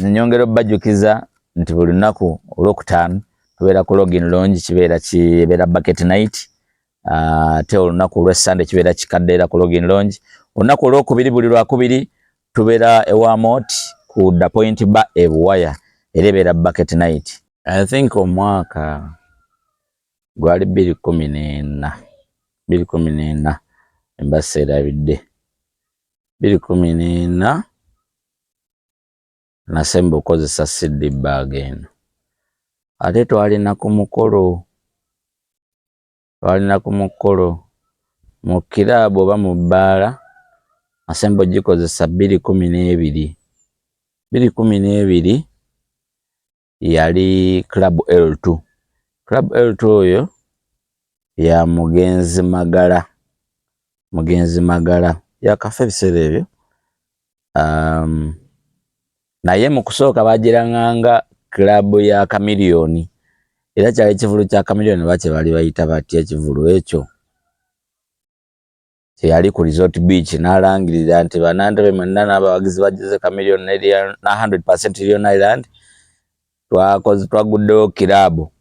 nyongero bajukiza nti buli lunaku olwokutaano tubeera ku login lounge kibeera bucket night. Ate olunaku olw'Essande kibeera kikaddeera ku login lounge. Olunaku olwokubiri buli lwakubiri tubeera ewa Moti ku The Point Bar e Buwaya era ebeera bucket night. I think omwaka gwali 2014 embasa erabidde 2014 nasemba okozesa CD bag eno. Ate twalina ku mukolo mu kiraabu oba mu bbaala nasemba ogikozesa 2012 yali Club L2. Club L2 oyo ya Mugenzi Magala yakafa ebiseera ebyo. Naye mu kusooka bagiranganga Club ya Chameleone era kyali ekivulu kya Chameleone bakye bali bayita batya ekivulu ekyo kyali ku Resort Beach n'alangirira nti Banandebe mwenna n'abawagizi bagize Chameleone na 100% Yonna Island twaguddewo kiraabu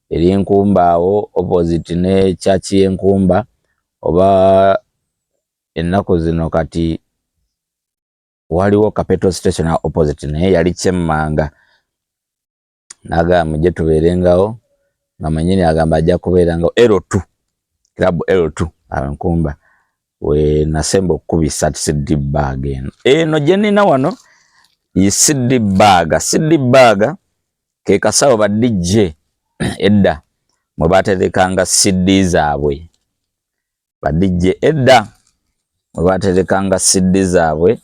eri Enkumba awo opposite ne church y'Enkumba oba ennaku zino kati waliwo Capital Station opposite naye yali Kyemmanga. Naga mujje tubeerengawo nga manyini agamba ajja kubeerangawo L2 Club L2 Enkumba we nasemba okubisa CD bag eno gye nina wano yi CD bag ke kasawo ba Deejay edda mwe baterekanga CD zaabwe ba Deejay edda mwe baterekanga CD zaabwe.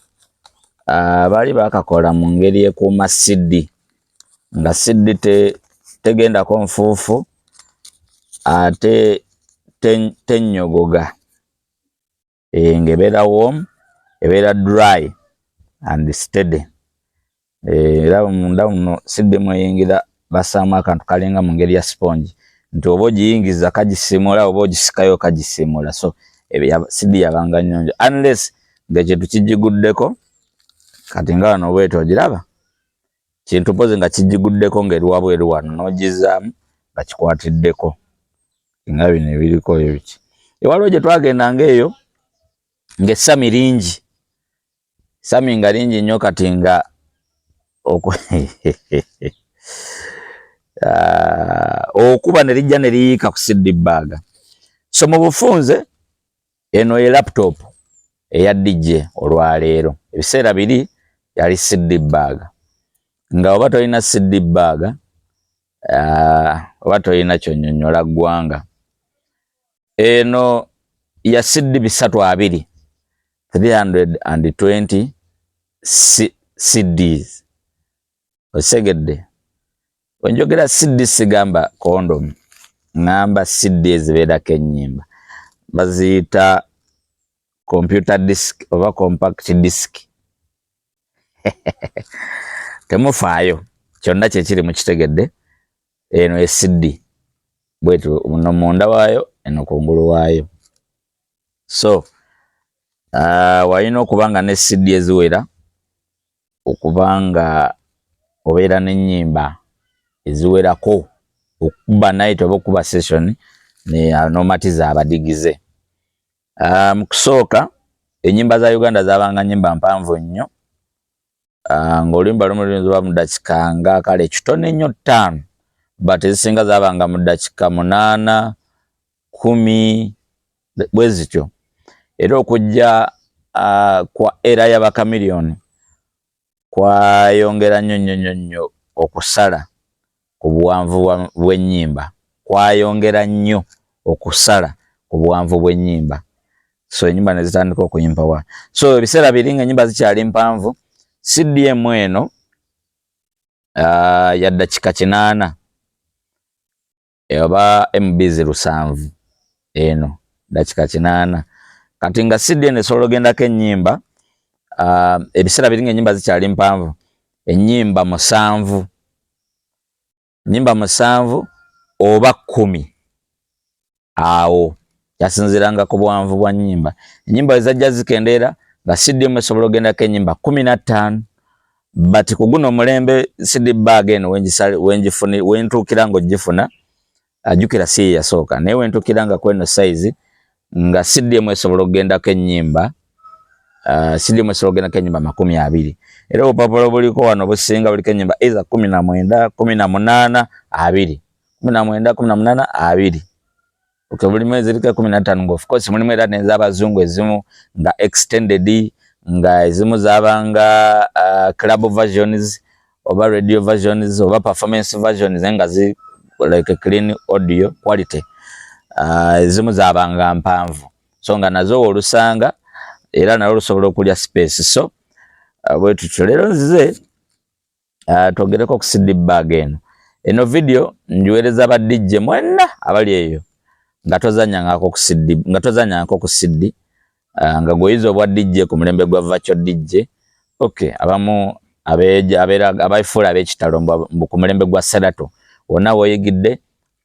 Bali bakakola mu ngeri ekuuma CD nga CD tegendako nfuufu ate tenyogoga ngebeera warm ebeera dry and steady. Era munda muno CD mweyingira basaamu akantu kalinga mu ngeri ya sponge nti oba ogiyingiza kagisimula oba ogisikayo kagisimula. So CD yabanga nnyonjo unless ng'ekyo tukigiguddeko kati nga wano bwetyo ogiraba kintu pozi nga kijiguddeko ng'eri wabweru wano n'ogizaamu nga kikwatiddeko nga bino ebiriko ebiki. Ewaliwo gye twagendanga eyo ng'essami lingi sami nga lingi nnyo kati nga okuba ne lijja ne liyiika ku CD bag. So mu bufunze eno ye laptop eya Deejay olwaleero ebiseera biri yali CD bag nga oba tolina CD bag oba tolina kyonnyonnyola ggwanga. Eno ya CD 320 CDs osegedde onjogera CD sigamba condom ngamba CD ezibeerako ennyimba baziyita computer disk oba compact disk. Temufaayo kyonna kyekiri mu kitegedde eno CD bwetu no munda waayo eno kungulu waayo. So walina okubanga ne CD eziwera okubanga obeera n'ennyimba eziwerako okuba night oba okuba session n'omatiza abadigize. Mu kusooka ennyimba za Uganda zabanga nnyimba mpanvu nnyo ng'oluyimba lumu luyinza mu ddakiika nga kale kitono ennyo 5 but ezisinga zabanga mu ddakiika 8 10 bwe zityo. Era okujja kwa era y'aba Chameleone kwayongera nnyo okusala ku buwanvu bw'ennyimba kwayongera nnyo okusala ku buwanvu bw'ennyimba. So ennyimba ne zitandika okuyimba wa. So ebiseera biri ng'ennyimba zikyali mpanvu CD emu eno ya ddakiika 8 oba MBs 7 eno ddakiika 8 kati nga CD eno esobola ogendako ennyimba ebiseera biri ng'ennyimba zikyali mpanvu ennyimba 7 oba 10 awo kyasinziranga ku buwanvu bwa nnyimba. Ennyimba ezajja zikendeera nga CD emu esobola ogendako ennyimba 15 but kuguno mulembe CD bag eno wentukira ngo gifuna ajukira si yasoka naye wentukira nga kweno size nga CD esobola okugenda ko ennyimba CD esobola okugenda ko ennyimba 20 era obupapula buliko wano businga buliko ennyimba eza 19 18 20 19 18 20 buli mwezi liko 15 of course mulimu era n'ez'abazungu ezimu nga extended nga ezimu zabanga club versions oba radio versions oba performance versions nga zi like clean audio quality ezimu zabanga mpanvu so nga nazo olusanga era nalo lusobola okulya space so bwetutyo leero nzize twogereko ku CD bag eno video njiwereza ba DJ mwenna abali eyo nga tozanyangako ku CD nga goyizo bwa DJ ku mulembe gwa virtual DJ okay abamu abaifula ab'ekitalo ku mulembe gwa Serato wonna woyigidde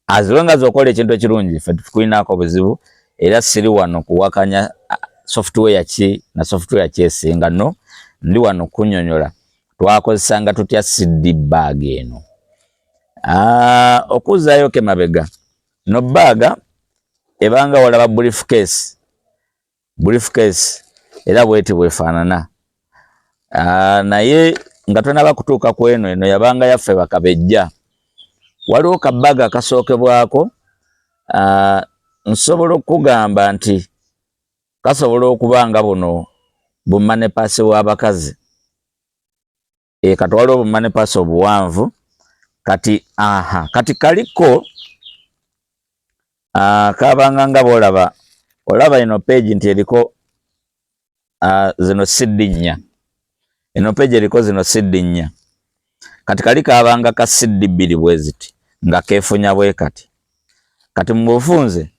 as long as okola ekintu ekirungi ffe tukulinako buzibu era siri wano kuwakanya software ki na software ki esinga no ndi wano kunyonyola twakozesanga tutya CD bag eno okuzayo ke mabega no baga ebanga walaba briefcase era bweti bwefaanana naye nga tonaba kutuuka ku eno yabanga yaffe bakabejja waliwo kabaga akasookebwako nsobola okugamba nti kasobola okuba nga buno bumanepasi w'abakazi kati waliwo bumanepasi obuwanvu kati kaliko kabanga nga olaba ino page nti eriko zino CD 4 eno page eriko zino CD 4 kati kaliko abanga ka CD 2 bweziti nga kefunya bwe kati mu bufunze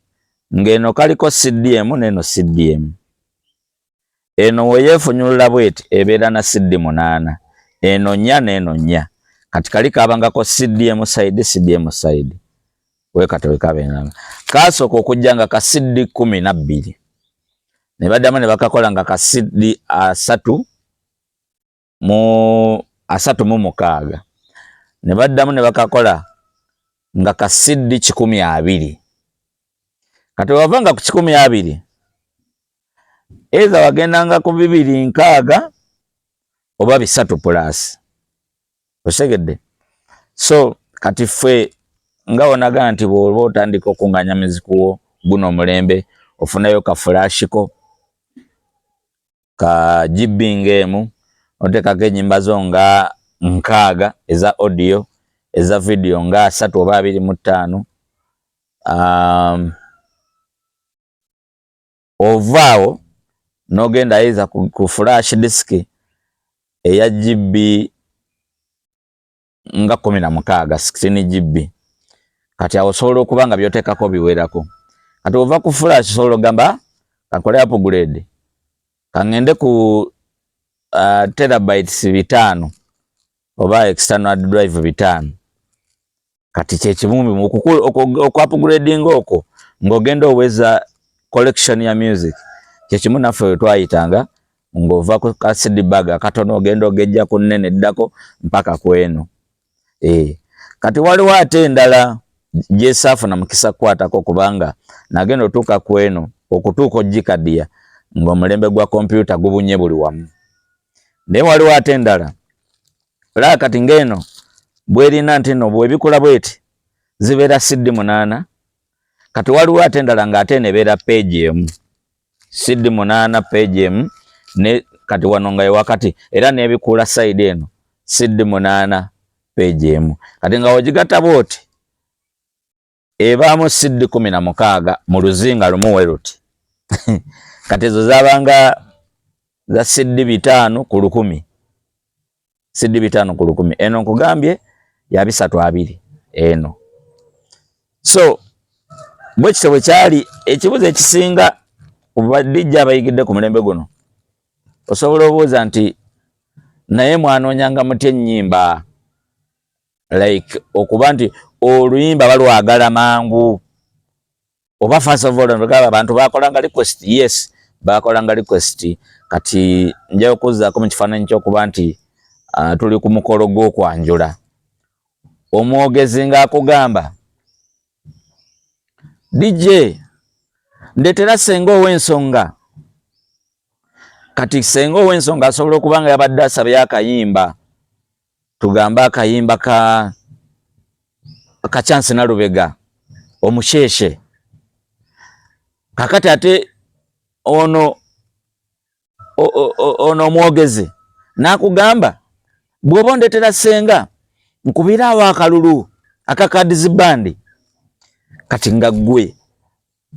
ngeno kaliko CDM neno CDM eno weyefunyulula bweti ebeera na CD 8 eno 4 neno 4 kati kaliko abanga ko CDM side wekati wekabenanga kasoko okujjanga ka CD 12 ne baddamu ne bakakola nga ka CD 3 mu 36 ne baddamu ne bakakola nga ka CD 12 kati wavanga ku 12 eza wagendanga ku 260 oba 3 plus osegedde so kati ffe nga onaga nti bw'oba otandika okunganya mizikuwo guno omulembe ofunayo ka flash ko ka GB ngemu otekako ennyimba zo nga 6 eza audio eza video nga 3 oba 25 ovaawo nogenda iza ku flash disk eya GB nga 16 16 GB kati awo osobola okuba nga byotekako biwerako kati ova ku flash osobola gamba kakole upgrade kangende ku terabytes 5 oba external drive 5 kati kyekibumbi oku upgrading oko ng'ogenda oweza collection ya music kyekimu naffe twayitanga ng'ova ku ka CD bag akatono ogenda ogejja ku nnene ddako mpaka kweno kati waliwo ate endala gyesaafuna mukisa kukwatako kubanga nagenda otuuka kweno okutuuka ogikadiya ng'omulembe gwa kompyuta gubunye buli wamu naye waliwo ate endala olaba kati ng'eno bwerina nti no bwebikola bweti zibeera CD 8 kati waliwo ate endala ng'ate nebeera page emu CD 8 page emu ne kati wano nga wakati era nebikuula side eno CD 8 page emu kati nga ogigatta bwoti ebaamu CD 16 mu luzinga lumu weruti kati ezo zabanga za CD 5 ku 100 CD 5 ku 100 eno nkugambye ya 320 eno so bwekityo bwe kyali ekibuzo ekisinga kubadijja abayigidde ku mulembe guno osobola obuuza nti naye mwanoonyanga mutya ennyimba like okuba nti oluyimba balwagala mangu oba first of all abantu bakolanga request yes bakolanga request kati nja okuzaako mu kifaananyi ky'okuba nti tuli ku mukolo gw'okwanjula. Omwogezi ng'akugamba, DJ ndetera senga ow'ensonga. Kati senga ow'ensonga asobola okuba nga yabadde asabye akayimba, tugambe akayimba ka Chance na Lubega omusheshe. Kakati ate ono omwogezi n'akugamba bw'oba ondetera senga nkubira awo akalulu akakadizibandi. Kati nga ggwe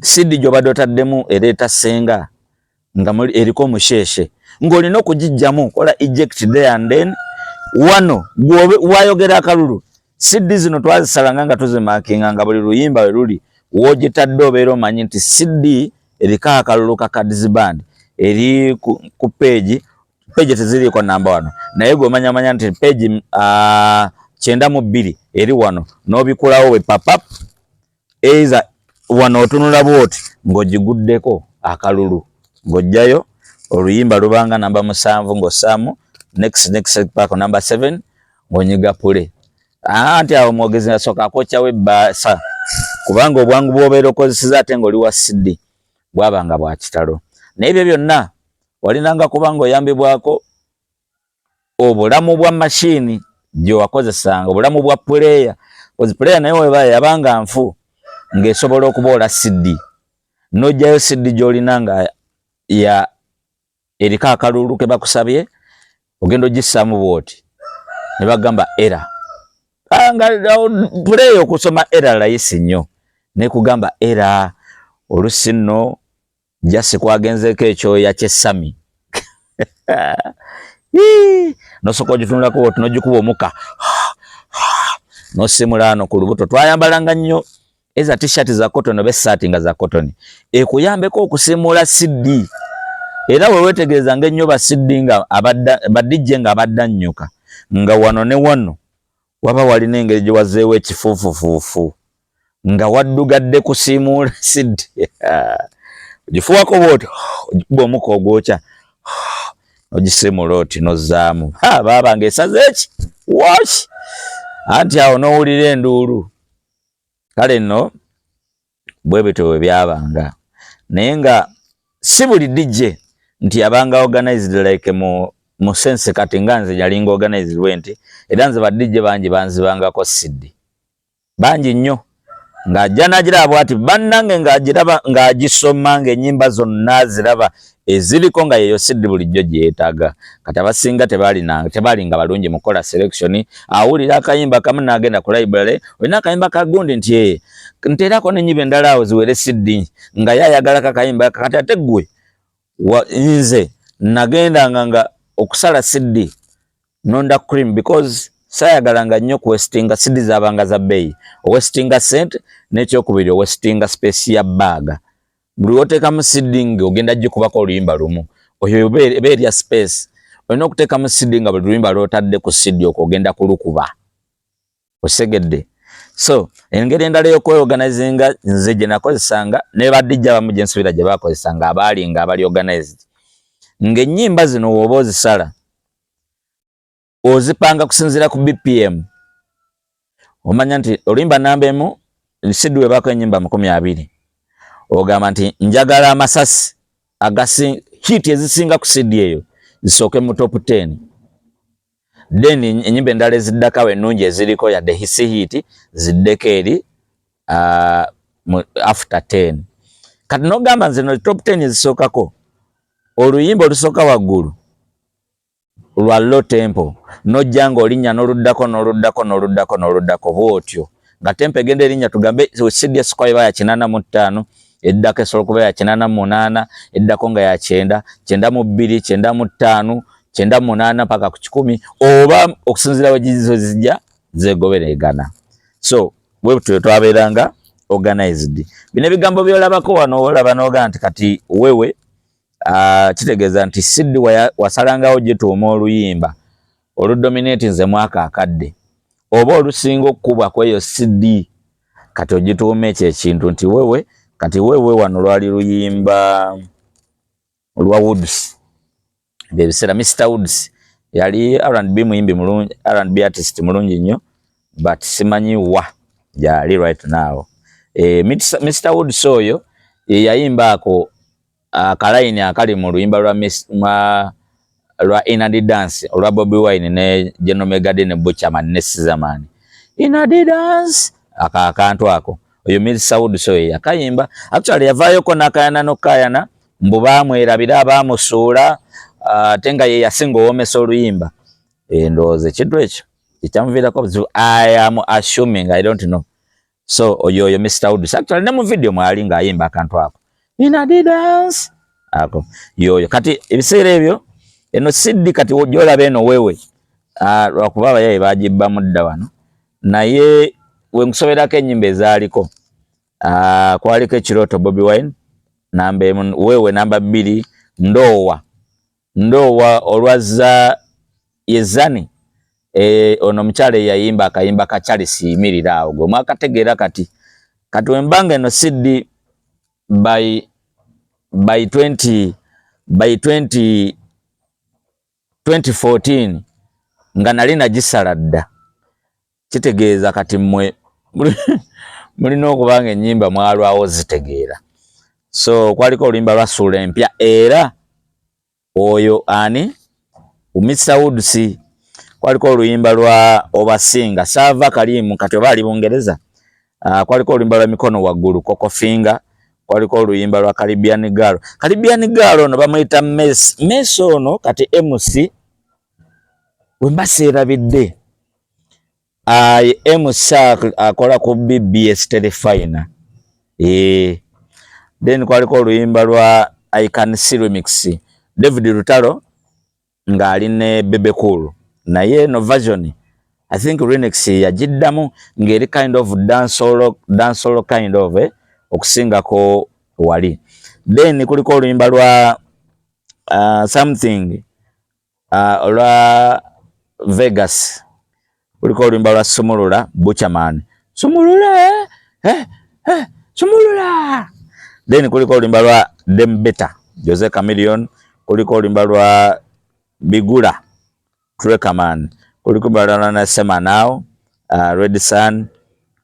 CD gy'obadde otaddemu ereeta senga nga eriko omusheshe ng'olina okugijjamu kola eject there and then wano wayogera akalulu. CD zino twazisalanga nga tuzimakinga nga buli luyimba we luli w'ogitadde obeera omanyi nti CD eriko akalulu kakadizibandi eri ku page teziriiko namba wano naye gweomanyamanya nti page 92 eri wano n'obikulawo we papap eiza wano otunula bwoti ng'ogiguddeko akalulu ng'ojjayo oluyimba lubanga namba 7 ng'ossaamu next paako namba 7 ng'onyiga pule. Anti awo omwogezi asooka akwokyawo ebbaasa kubanga obwangu bw'obeera okozeseza ate ng'oli wa CD bwabanga bwa kitalo. Naye ebyo byonna walinanga kubanga oyambibwako obulamu bwa mashini gye wakozesanga, obulamu bwa puleya. Puleya naye weba yabanga nfu ng'esobola okuboola CD. N'ojjayo CD gy'olina nga eriko akalulu ke bakusabye, ogenda ogissaamu bwoti ne bagamba era. Puleya okusoma era layisi nnyo. Ne kugamba era olusi nno jasi kwagenzeeko ekyoya ky'essami. Nosooka ogitunulako bwoti n'ogikuba omuka n'osimula ano ku lubuto. Twayambalanga nnyo eza t-shirt za cotton oba essaati nga za cotton. Ekuyambeko okusimula CD. Era we wetegerezanga ennyo ba CD nga ba DJ nga abadde annyuka nga wano ne wano waba walina engeri gye wazeewo ekifuufufuufu nga waddugadde kusiimuula CD. Ogifuwako bwoti ogikuba omuka ogwokya ogisimula oti nozzaamu. Baaba ng'esaze eki waki anti awo n'owulira enduulu. Kale nno bwe bityo bwe byabanga naye nga si buli DJ nti yabanga organized like mu sense kati nga nze yalinga organized wenti era nze ba DJ bangi banzibangako CD bangi nnyo ng'ajja n'agiraba bw'ati bannange ng'agiraba ng'agisoma ng'ennyimba zonna ziraba eziriko nga yeyo CD bulijjo gye yeetaaga. Kati abasinga tebaali nga balungi mu kola selection. Awulira akayimba kamu n'agenda ku library olina akayimba kagundi nti nteerako n'ennyimba endala awo ziwere CD nga yayagala kakayimba kati ate ggwe nze nagendanga nga okusala CD nonda cream because sayagalanga nnyo kuwestinga CD zabanga za bbeeyi owestinga sente n'ekyokubiri owestinga space ya baaga. Buli woteekamu CD ng'ogenda gikubako oluyimba lumu oyo eba erya space. Olina okuteekamu CD nga buli luyimba lw'otadde ku CD okwo ogenda kulukuba. Osegedde. So engeri endala y'okweorganizinga nze gye nakozesanga ne badijja abamu gye nsubira gye baakozesanga abaali nga abali organized ng'ennyimba zino w'oba ozisala ozipanga kusinziira ku BPM. Omanya nti oluyimba namba emu CD webaako ennyimba 20 ogamba nti njagala amasasi hit ezisinga ku CD eyo zisooke mu top 10 then ennyimba endala eziddakawo ennungi eziriko yadde hisi hit ziddeko eri after 10. Kati n'ogamba nze no top 10 ezisookako oluyimba olusooka waggulu lwa low tempo n'ojja ng'olinnya n'oluddako bw'otyo nga tempo egenda erinnya tugambe CD esukwa eba ya 85 eddako esobola okuba ya 88 eddako nga ya 9 92 95 98 paka ku 10 oba okusinziira we zijja zegoberegana. So bwe twabeeranga organized. Bino ebigambo byolabako wano olaba n'ogaa nti kati wewe kitegeeza nti CD wasalangawo gituuma oluyimba oludominate nze mwaka akadde oba olusinga okukubwa kweyo CD kati ogituuma ekyo ekintu nti wewe kati wewe wano lwali luyimba olwa Woods. Bebiseera Mr. Woods yali R&B muyimbi mulungi, R&B artist mulungi nnyo, but simanyi wa jali right now. Mr. Woods oyo yayimbaako akalaini akali mu luyimba lwa Inner Dance olwa Bobby Wine ne General Megade ne Butcherman ne Sizamani. Inner Dance akantu ako oyo Mr. Woods oyo yakayimba. Actually yavayoko nakayana nokayana mbu bamwerabira bamusuula tenga ye yasinga owomesa oluyimba. Ndowooza ekintu ekyo ekyamuviirako buzibu. I am assuming, I don't know. So oyo Mr. Woods actually ne mu video mwali ng'ayimba akantu ako Inner Dance ako yoyo. Kati ebiseera ebyo eno CD kati wojolaba eno wewe lwakuba abayaye bagibba mudda wano, naye we nkusoberako ennyimba ezaaliko kwaliko Ekirooto Bobby Wine namba 1, wewe namba 2, ndoowa olwaza yezani ono mukyala yayimba akayimba ka Charles yimirira awo gwe mwakategeera kati wembanga eno CD by 2014 nga nali nagisala dda, kitegeeza kati mmwe mulina okubanga ennyimba mwalwawo zitegeera. So kwaliko oluyimba lwa Ssuula Empya, era oyo ani Mr. Woods, kwaliko oluyimba lwa Obasinga Sava Kalimu kati oba ali Bungereza, kwaliko oluyimba lwa Mikono Waggulu Coco Finger, kwaliko oluyimba lwa Caribbean Girl ono bamuyita Messi ono kati MC wembaseerabidde MC akola ku BBS Telefina. Then kwaliko oluyimba lwa I Can See Remix David Lutalo ng'ali ne Bebe Cool, naye no version I think remix yagiddamu ng'eri kind of dancehall kind of okusingako wali. Then kuliko oluyimba lwa something olwa Vegas, kuliko oluyimba lwa Sumulula Butcherman Sumulula Sumulula. Then kuliko oluyimba lwa Dem Better Jose Chameleone, kuliko oluyimba lwa Bigula Trekkerman, kuliko oluyimba lwa Sema Now Red Sun,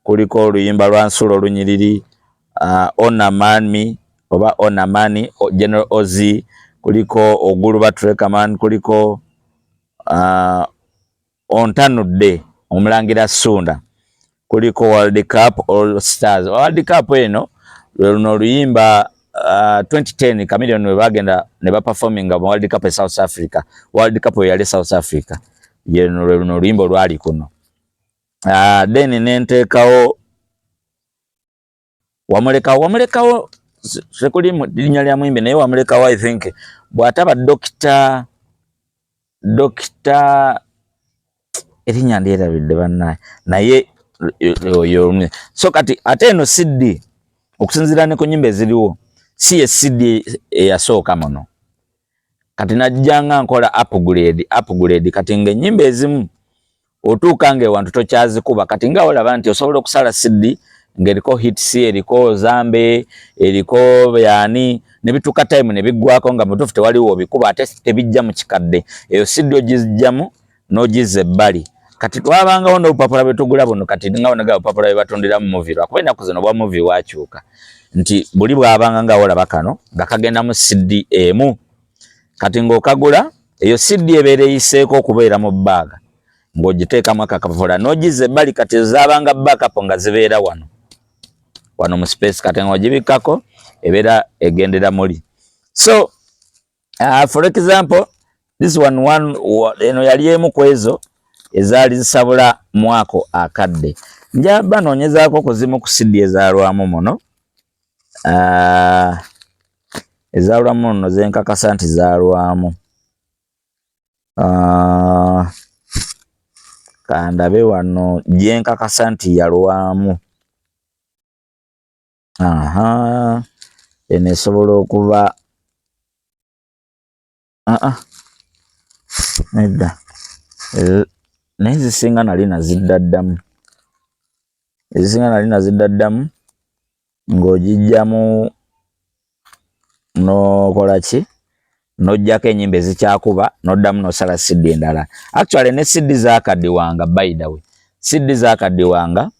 kuliko oluyimba lwa Nsulo Lunyiriri Ona Mani oba Ona Mani General Ozzy, kuliko Oguluba Trekkerman, kuliko Ontanudde Omulangira Sunda, kuliko World Cup All Stars. World Cup eno luno oluyimba 2010 Chameleone we bagenda ne baperforminga mu World Cup e South Africa. World Cup yali South Africa, yeno luno oluyimba lwali kuno. Then nenteekawo wamulekawo sekuli linnya lya mwimbi naye wamulekawo I think bw'ataba Dr. Erinnya ndyerabidde bannaye naye oyo. So kati ate eno CD okusinziira ne ku nnyimba eziriwo si ye CD eyasooka muno, kati najjanga nkola upgrade kati ng'ennyimba ezimu otuuka ng'ewantu tokyazikuba, kati nga olaba nti osobola okusala CD ng'eriko hits, eriko Zambe, eriko yani ne bituuka time ne biggwako nga mutuufu tewaliwo obikuba ate tebijja mu kikadde, eyo CD ogizigyamu n'ogizza ebbali. Kati twabangawo n'obupapula bwe tugula buno, kati nga onaga obupapula bwe batundira mu movie, lwakuba ennaku zino obwa movie wakyuka, nti buli bwabanga nga olaba kano nga kagenda mu CD emu, kati ng'okagula eyo CD ebeera eyiseeko okubeera mu baaga ng'ogiteekamu akakapapula n'ogizza ebbali, kati zaabanga backup nga zibeera wano mu space, kati ng'ogibikkako ebeera egendera muli. So for example this one eno yali emu ku ezo ezaali zisabula mwako akadde. Njaba noonyezaako kuzimu ku CD ezaalwamu muno, ezaalwamu muno zenkakasa nti zaalwamu. Kandabe wano gyenkakasa nti yalwamu. Eno esobola okuba nedda naye zisinga nali nazidda ddamu, ng'ogijjamu n'okola ki nojjako enyimba ezikyakuba noddamu nosala CD endala. Actually ne CD zakaddiwanga, by the way, CD zakaddiwanga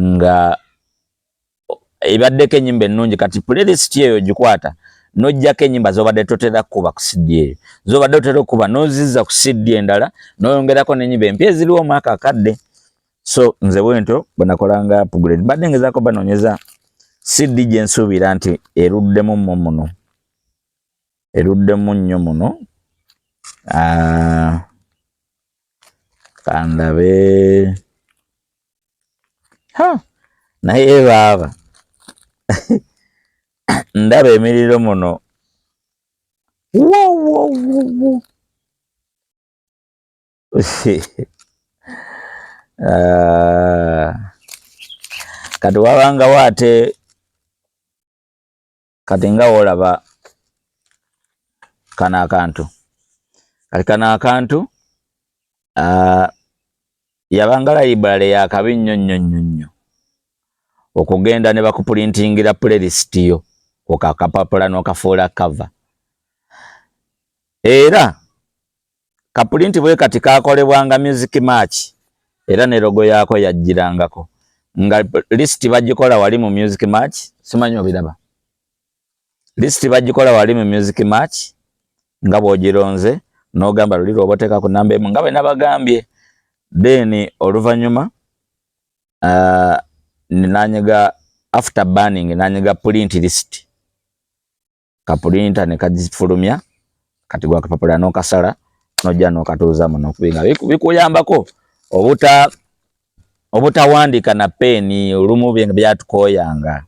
nga ebaddeko enyimba ennungi, kati playlist eyo gikwata nojjako enyimba zobadde totera kuba ku CD eyo, zobadde totera okuba nozizza ku CD endala noyongerako n'enyimba empya eziriwo omwaka akadde. So nze bwento bwenakolanga upgrade, badde ngezaako banoonyeza CD gye nsuubira nti eruddemu muno, eruddemu nnyo muno. Kandabe naye baaba ndaba emiriro muno. Kati wabangawo ate kati nga wolaba kano akantu, kati kano akantu yabanga library yakabi nnyo okugenda ne bakuprintingira playlist yo okakapapula n'okafuula cover. Era kapulinti bwe kati kakolebwanga music match, era ne logo yako yajjirangako nga list bagikola wali mu music match. Simanyi obiraba list bagikola wali mu music match nga bw'ogironze n'ogamba luli lw'oboteeka ku namba emu nga bwe nabagambye. Then oluvannyuma nanyiga after banning nanyiga print list, kapulintana ne kagifulumya kati gwakapapula n'okasala nojja n'okatuuzamu n'okubinga. Bikuyambako obutawandika na peni olumu byatukoyanga,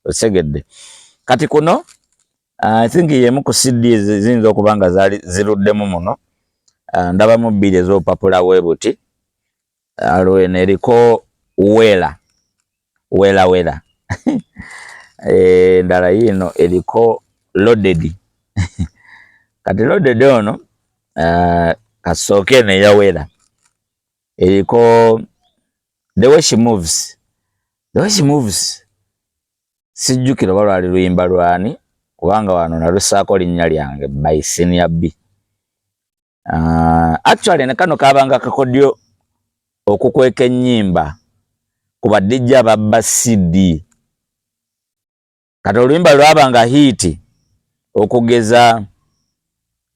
osegedde. Kati kuno I think yemu ku CD ziyinza okuba nga zaali ziruddemu muno. Ndabamu 2 ez'opapula bwe buti. Alwene eriko wela endala yino eriko loaded. Kati loaded ono kasooke neyawera eriko the way she moves, sijjukira oba lwali luyimba lwani kubanga wano nalusaako linnya lyange by Senior B. Actually ne kano kabanga kakodyo okukweka ennyimba ku badijja ababba CD. Kati oluyimba lwabanga hiti okugeza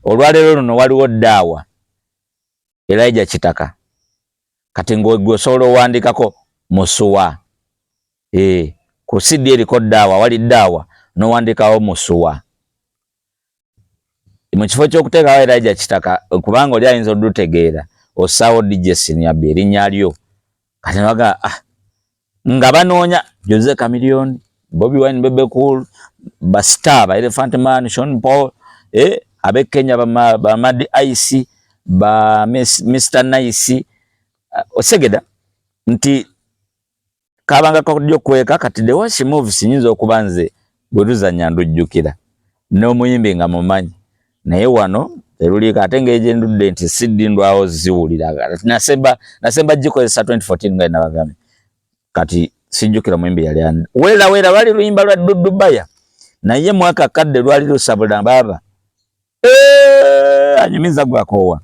olwaleero luno waliwo ddaawa Elijah Kitaka, kati ng'ogwe osobola owandikako musuwa. Ku CD eriko ddaawa, wali ddaawa n'owandikawo musuwa. Mu kifo ky'okuteekawo Elijah Kitaka kubanga oli ayinza oddutegeera osaawo DJ Senior B erinnya lyo. Kati nabaga nga banoonya Jose Chameleone, Bobby Wine, Bebe Cool, ba Star, ba Elephant Man, Sean Paul, abe Kenya ba Mad Ice, ba Mr Nice, osegeda nti kabanga kodyo kweka. Kati the way she moves nyinza okubanze bweruzanya ndujjukira n'omuyimbi nga mumanyi naye wano terulika ate ng'egyendudde nti CD ndwawo ziwulira. Nasemba gikozesa 2014 nga nabagambye, kati sijjukira muyimbi yali wera lwali luyimba lwa Dudubaya naye mwaka kadde lwali lusabula baba anyumiza gwakowa.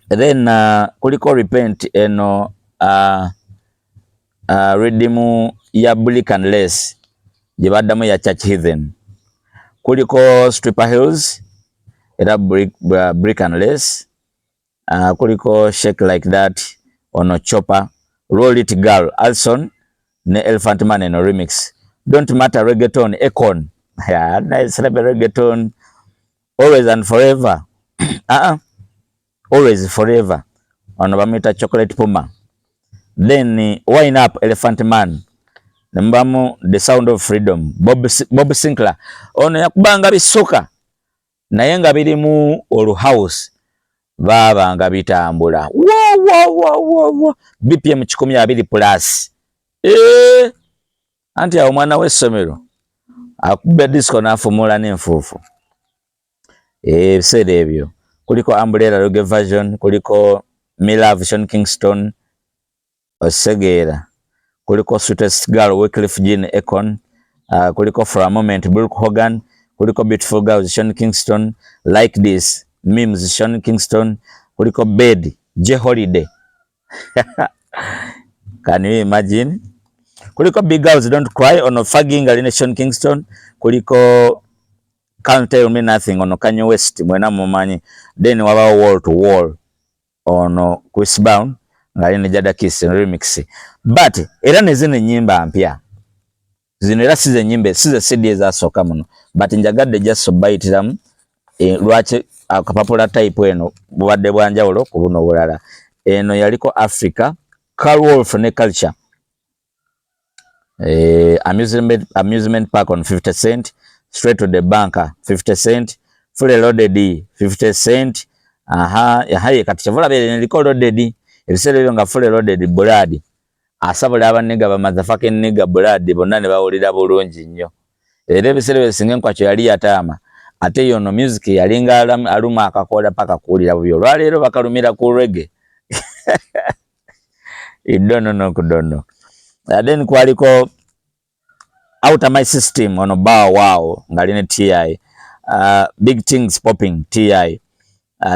Then kuliko repent eno Redeem ya Blick and Lace gye baddamu ya Church Heathen. Kuliko Stripper Hills era Brick and Lace. Kuliko Shake Like That ono Chopper, Roll It Girl Alson ne Elephant Man eno remix. Don't Matter Reggaeton Econ. Nice reggaeton. Always and Forever. Always Forever ono bamwita Chocolate Puma. Then Wine Up Elephant Man nembamu The Sound of Freedom Bob Sinclair ono yakubanga bisoka naye nga birimu House baba nga bitambula BPM 120 plus. Anti awo mwana w'essomero akubba disco n'afumula n'enfuufu. Ebiseera ebyo kuliko Umbrella Reggae Version, kuliko Milove Sean Kingston osegeera, kuliko Sweetest Girl Wycliffe Jean Econ, kuliko For a Moment Brooke Hogan, kuliko Beautiful Girls Sean Kingston, Like This Memes Sean Kingston, kuliko Bed J Holiday. Can you imagine? Kuliko Big Girls Don't Cry ono Fagging aline Sean Kingston, kuliko Can't Tell Me Nothing ono Kanye West mwena mumanyi. Then waba Wall to Wall ono Chris Brown ngaline Jada Kiss remix. But era nezine nyimba mpya. Zino era size nyimbe size CD ezasooka muno. But njagadde just bayitiramu lwaki akapapula type eno bubadde bwanjawulo ku buno bulala. Eno yaliko Africa, Carl Wolf ne Culture. Amusement Park on 50 Cent, Straight to the Banker 50 Cent, Fully Loaded 50 Cent. Yahaye kati chavula bele niliko Loaded ebisere byo nga Fully Loaded Blood asabula abanega ba motherfucking nigga Blood bonna ne bawulira bulungi nnyo. Era ebisere bisinge nkwacho yali yatama ate yono music yalinga aluma akakola paka kuulira bubyo lwaleero bakalumira ku reggae. Idono. Then kwaliko Outer My System ono Bow Wow ngaline TI. Big Things Popping TI.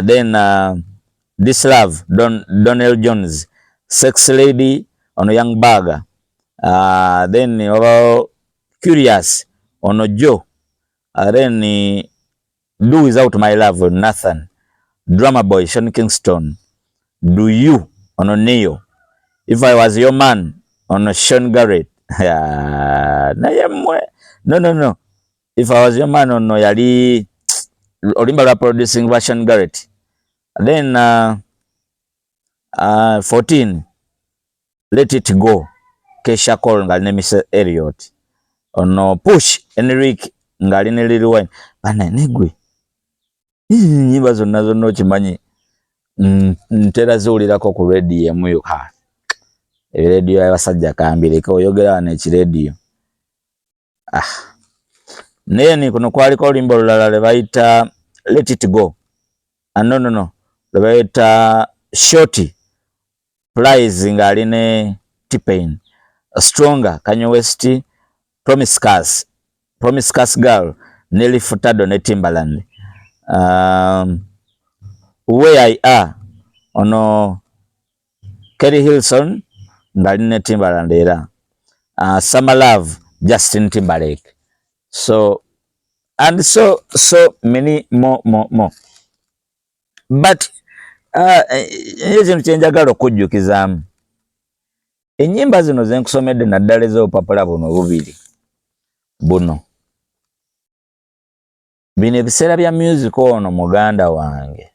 Then This Love Donnell Jones, Sex Lady ono Young Bagger. Then Curious ono Joe. Then Do Without My Love Nathan. Drummer Boy Sean Kingston. Do You ono Neo. If I Was Your Man ono Sean Garrett. No. If I Was Your Man ono yali olimba la producing version Garrett. Then 14 Let It Go Kesha Cole ngaline Miss Elliot ono Push Enrique ngaline Lil Wayne. Bana negwe nyimba zonna no kimanyi ntera zuulirako ku radio muyo ha radio y'abasajja kambireko oyogera ne ki radio. Neni kuno kwaliko olimba olulala le bayita Let It Go. No. Le bayita Shorty Prize ngaline T-Pain. Stronger Kanye West. Promiscuous Girl Nelly Furtado ne Timbaland. Where I Are ono Kerry Hilson ngaline Timbaland era. Summer Love Justin Timberlake. So many more. But ekintu kyenjagala okujjukizaamu ennyimba zino zenkusomedde naddala ez'obupapula buno bubiri buno bino ebiseera bya music ono muganda wange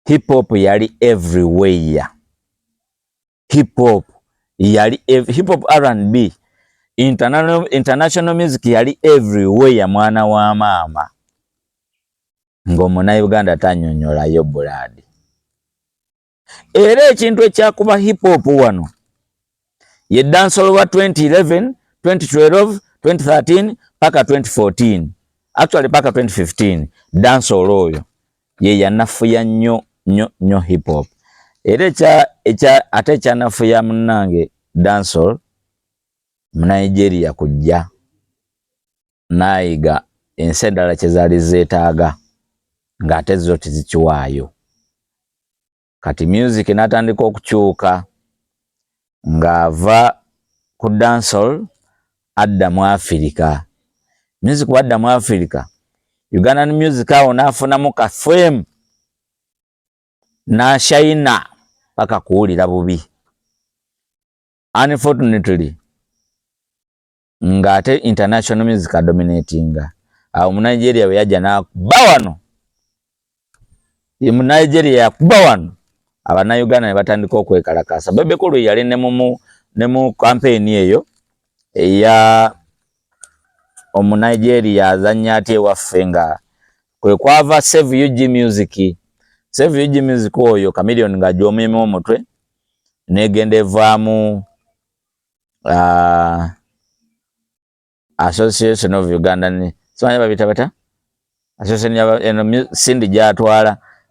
hip hop yali everywhere. Hip hop R&B international music yali everywhere mwana wa maama ng'omuna Uganda tanyonyolayo Blood. Era ekintu ekyakuba hip hop wano ye dancehall wa 2011, 2012, 2013 paka 2014. Actually paka 2015 dancehall oyo ye yanafuya nnyo hip hop. Era ate ekyanafuya munnange dancehall mu Nigeria kujja nayiga ensi endala kye zaali zeetaaga ng'ate zo tezikiwaayo. Kati music natandika okukyuka ng'ava ku dancehall adda mu Africa. Music wadda mu Africa. Ugandan music awo naafunamu ka fame n'ashayina paka kuwulira bubi. Unfortunately ng'ate international music dominatinga. Awo mu Nigeria we yajja n'akuba wano. Ye mu Nigeria yakuba wano. Abannayuganda ne batandika okwekalakasa. Bebe Cool yali ne mu campaign eyo eya omu Nigeria azannya ate ewaffe nga kwe kwava Save UG Music. Save UG Music oyo Chameleone nga gy'omuyima omutwe negenda evaamu Association of Ugandan simanya babita bata association ya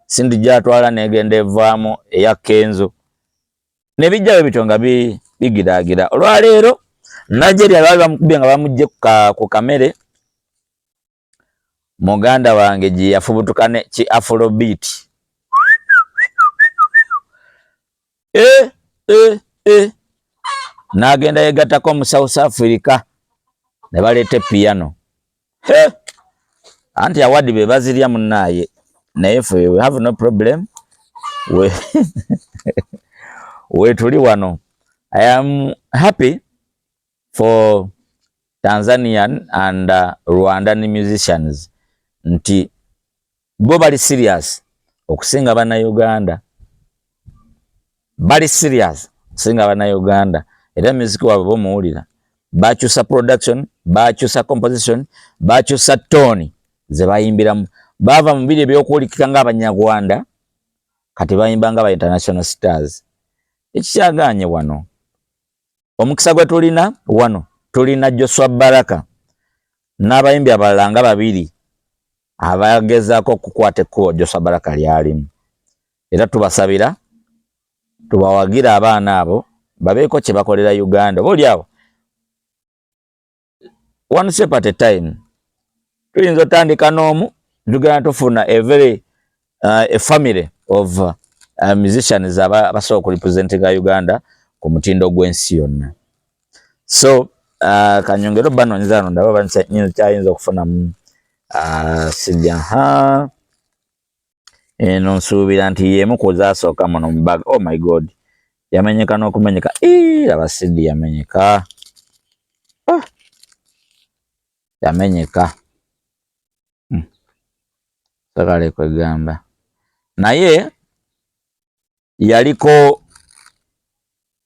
Sindi gyatwala negenda evaamu eya Kenzo nebijja bitonga bigiraagira. Olwaleero Nigeria baali bamukubye nga bamugye ku kamere muganda wange gye yafubutukane ki afrobeat n'agenda yegattako mu South Africa ne baleeta piano anti awadi be bazirya munnaye naye fe we have no problem we tuli wano. I am happy for Tanzanian and Rwandan musicians nti bo bali serious okusinga bana Uganda, bali serious okusinga bana Uganda era music wabwe bomuwulira bakyusa production, bakyusa composition, bakyusa tone ze bayimbiramu, bava mu biri ebyokuwulikika ng'Abanyarwanda kati bayimba nga ba international stars. Ekikyaganye wano omukisa gwe tulina wano, tulina Joshua Baraka n'abayimbi abalala nga babiri abagezaako okukwata ekkubo Joshua Baraka lyalimu, era tubasabira tubawagira abaana abo babeeko kye bakolera Uganda. Boli awo one step at a time tuyinza otandika n'omu tugenda tufuna a family of musicians abasobola okurepresentinga Uganda ku mutindo gw'ensi yonna. So kanyongero banoonyeza wano ndaba kyayinza okufunamu sijja eno nsuubira nti yemu kuzasooka muno mu bag. Oh my god, yamenyeka n'okumenyeka. Abasidi yamenyeka, yamenyeka sakale kwegamba naye yaliko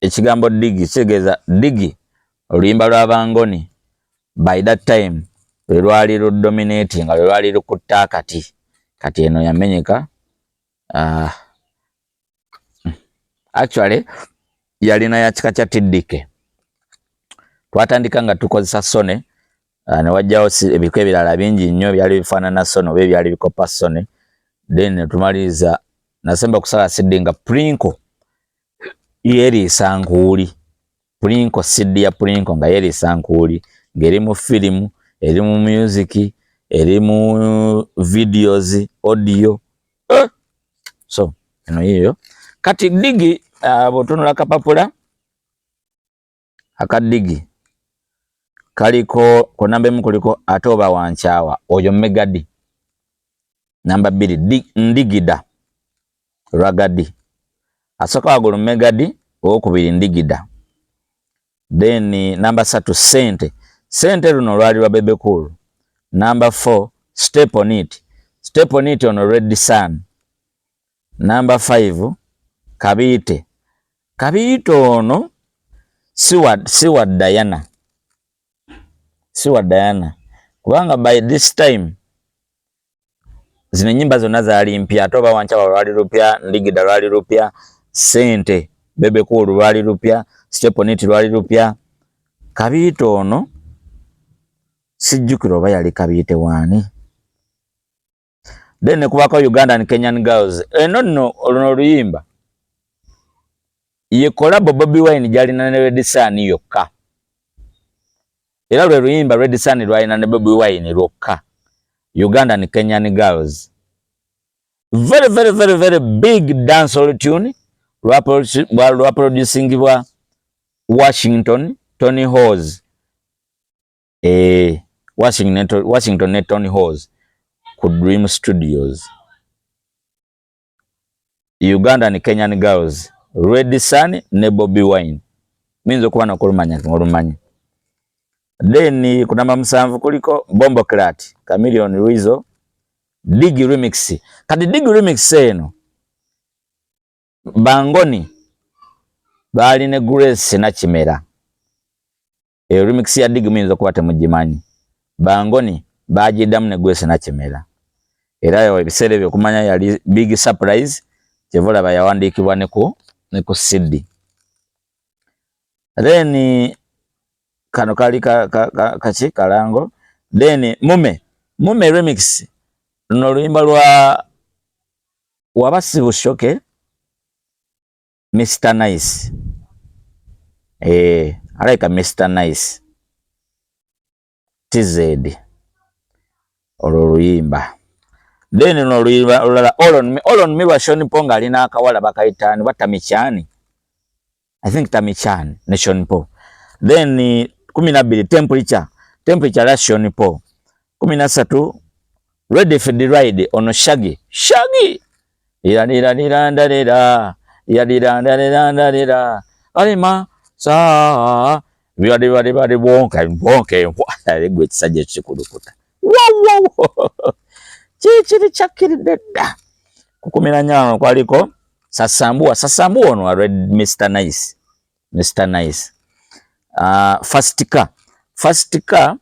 ekigambo digi, kitegeeza digi oluyimba lw'abangoni by that time lwe lwali ludominating, lwe lwali lukutta akati, kati eno yamenyeka. Actually yalina ya kika kya tiddike, twatandika nga tukozesa sone ne wajjawo ebiko ebirala bingi nnyo byali bifaanana sone oba ebyali bikopa sone, then tumaliriza nasemba kusala siddi nga Prinko yeriisa nkuuli, Prinko siddi ya Prinko nga yeriisa nkuuli ng'eri mu firimu, eri mu music, eri mu videos, audio. So eno yiyo kati digi bw'otunula kapapula akadigi kaliko ku namba emu kuliko ate oba wankyawa oyo megadi, namba 2 ndigida ragadi, asooka wagulu megadi, owokubiri ndigida, then namba 3 sente luno lwali lwa Bebe Cool, namba 4 step on it ono Red Sun, namba 5 kabiite ono siwa Diana kubanga by this time zino nyimba zonna zaali mpya, ate oba wankyawa lwali lupya, ndigida lwali lupya, sente Bebe Cool lwali lupya, step on it lwali lupya. Kabiite ono sijjukira oba yali kabiite waani. Then nekubako Uganda and Kenyan girls, eno nno luno oluyimba ye kolabo Bobi Wine gyalina ne Red Sun yokka, era lwe luyimba Red Sun lwalina ne Bobi Wine lwokka. Uganda and Kenyan girls, very big dancehall tune lwaproducingibwa Washington Tony Hawes, Washington ne Tony Hawes ku Dream Studios. Uganda and Kenyan girls, Red Sun ne Bobi Wine, minzo kuba nokulumanya ngolumanyi. Then ku namba 7 kuliko Bombo Clat, Chameleon Ruizo, Digi remix. Kati Digi remix eno Bangoni bali ne Grace na Kimera. Remix ya Digi minzo kuba temugimanyi. Bangoni bagidamu ne Grace na Kimera. Era yo ebiseera byo kumanya yali big surprise kyevola bayawandiikibwa ne ku CD. Then kano kali kachi kalango. Then mume remix luno luyimba lwa Wabasibu Shoke, Mr. Nice. I like a Mr. Nice TZ. oluyimba. Then no oluyimba olala all on me wa Sean Paul nga alina akawala bakayitani Watamichani. I think Tamichani ne Sean Paul. Then 12 temperature la Sean Paul. 13 ready for the ride ono Shaggy. Yadirandarira alima sa badi bonke gwe kisaje kikulukuta wow chichiri chakiridda 14 kwaliko sasambua ono red Mr Nice fastika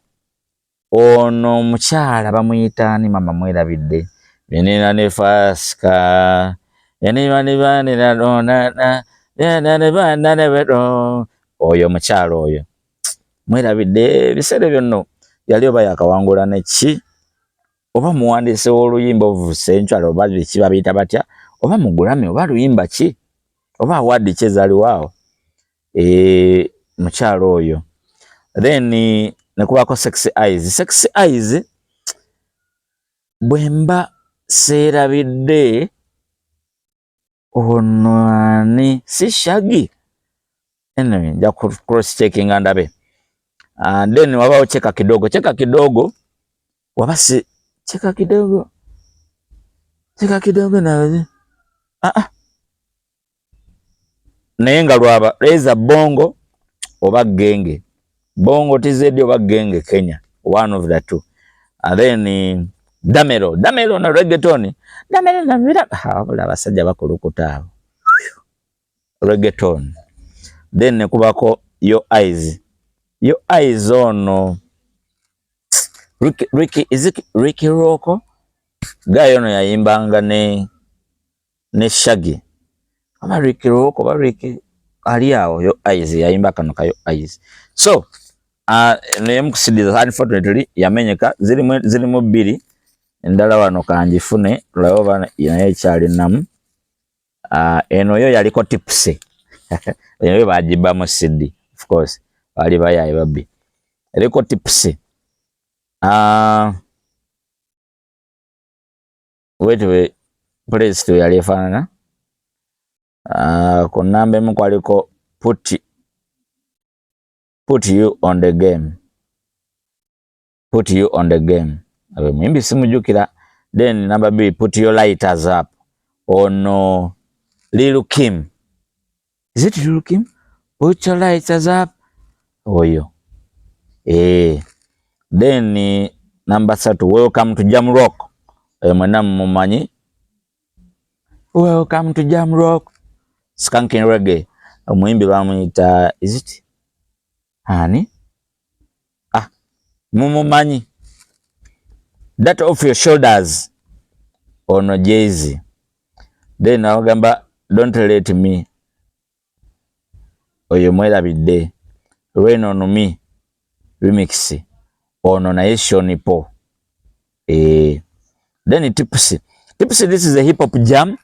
ono mukyala bamuyita ni mama mwerabidde benina ne faska oyo mukyala oyo mwerabidde biseere byonno yali oba yakawangula neki oba muwandiise w'oluyimba ovuse enkyala oba kiba biyita batya oba mugulame oba luyimba ki oba awadi ki ezaliwaawo mukyala oyo. Then nekubako sexy eyes bwemba seerabidde ono ani si Shaggy anyway nja cross checking andabe. Then wabao cheka kidogo wabasi cheka kidogo na nayenga lwaba reza bongo oba genge bongo tizedi oba genge Kenya, one of the two. And then damero na reggaeton damero na mira habula basajja bakulukuta abo reggaeton. Then nekubako your eyes ono Ricky is it Ricky Roko gayo no yayimbanga ne Shaggy ama Ricky Roko ba Ricky ali awo your eyes yayimba kano kayo eyes. So nemukusidiza unfortunately yamenyeka zilimu bbiri endala wano kanjifune laba naye kyali namu. Eno yo yaliko tipsy eno bajiba mu CD of course bali bayaye babbi yaliko tipsy. Wait please to yali fanana kunambe mu kwaliko put you on the game abe mimbi simujukira. Then number B put your lighters up ono Lil Kim. Is it Lil Kim? Put your lighters up oyo then number 3 welcome to Jam Rock mwena mumanyi welcome to Jam Rock skanking reggae omuyimbi bamuyita is it hani mumumanyi that off your shoulders ono Jay-Z. Then awagamba don't let me oyo mwerabidde Rain on Me remix ono naye Sean Paul. Then tipsy this is a hip hop jam.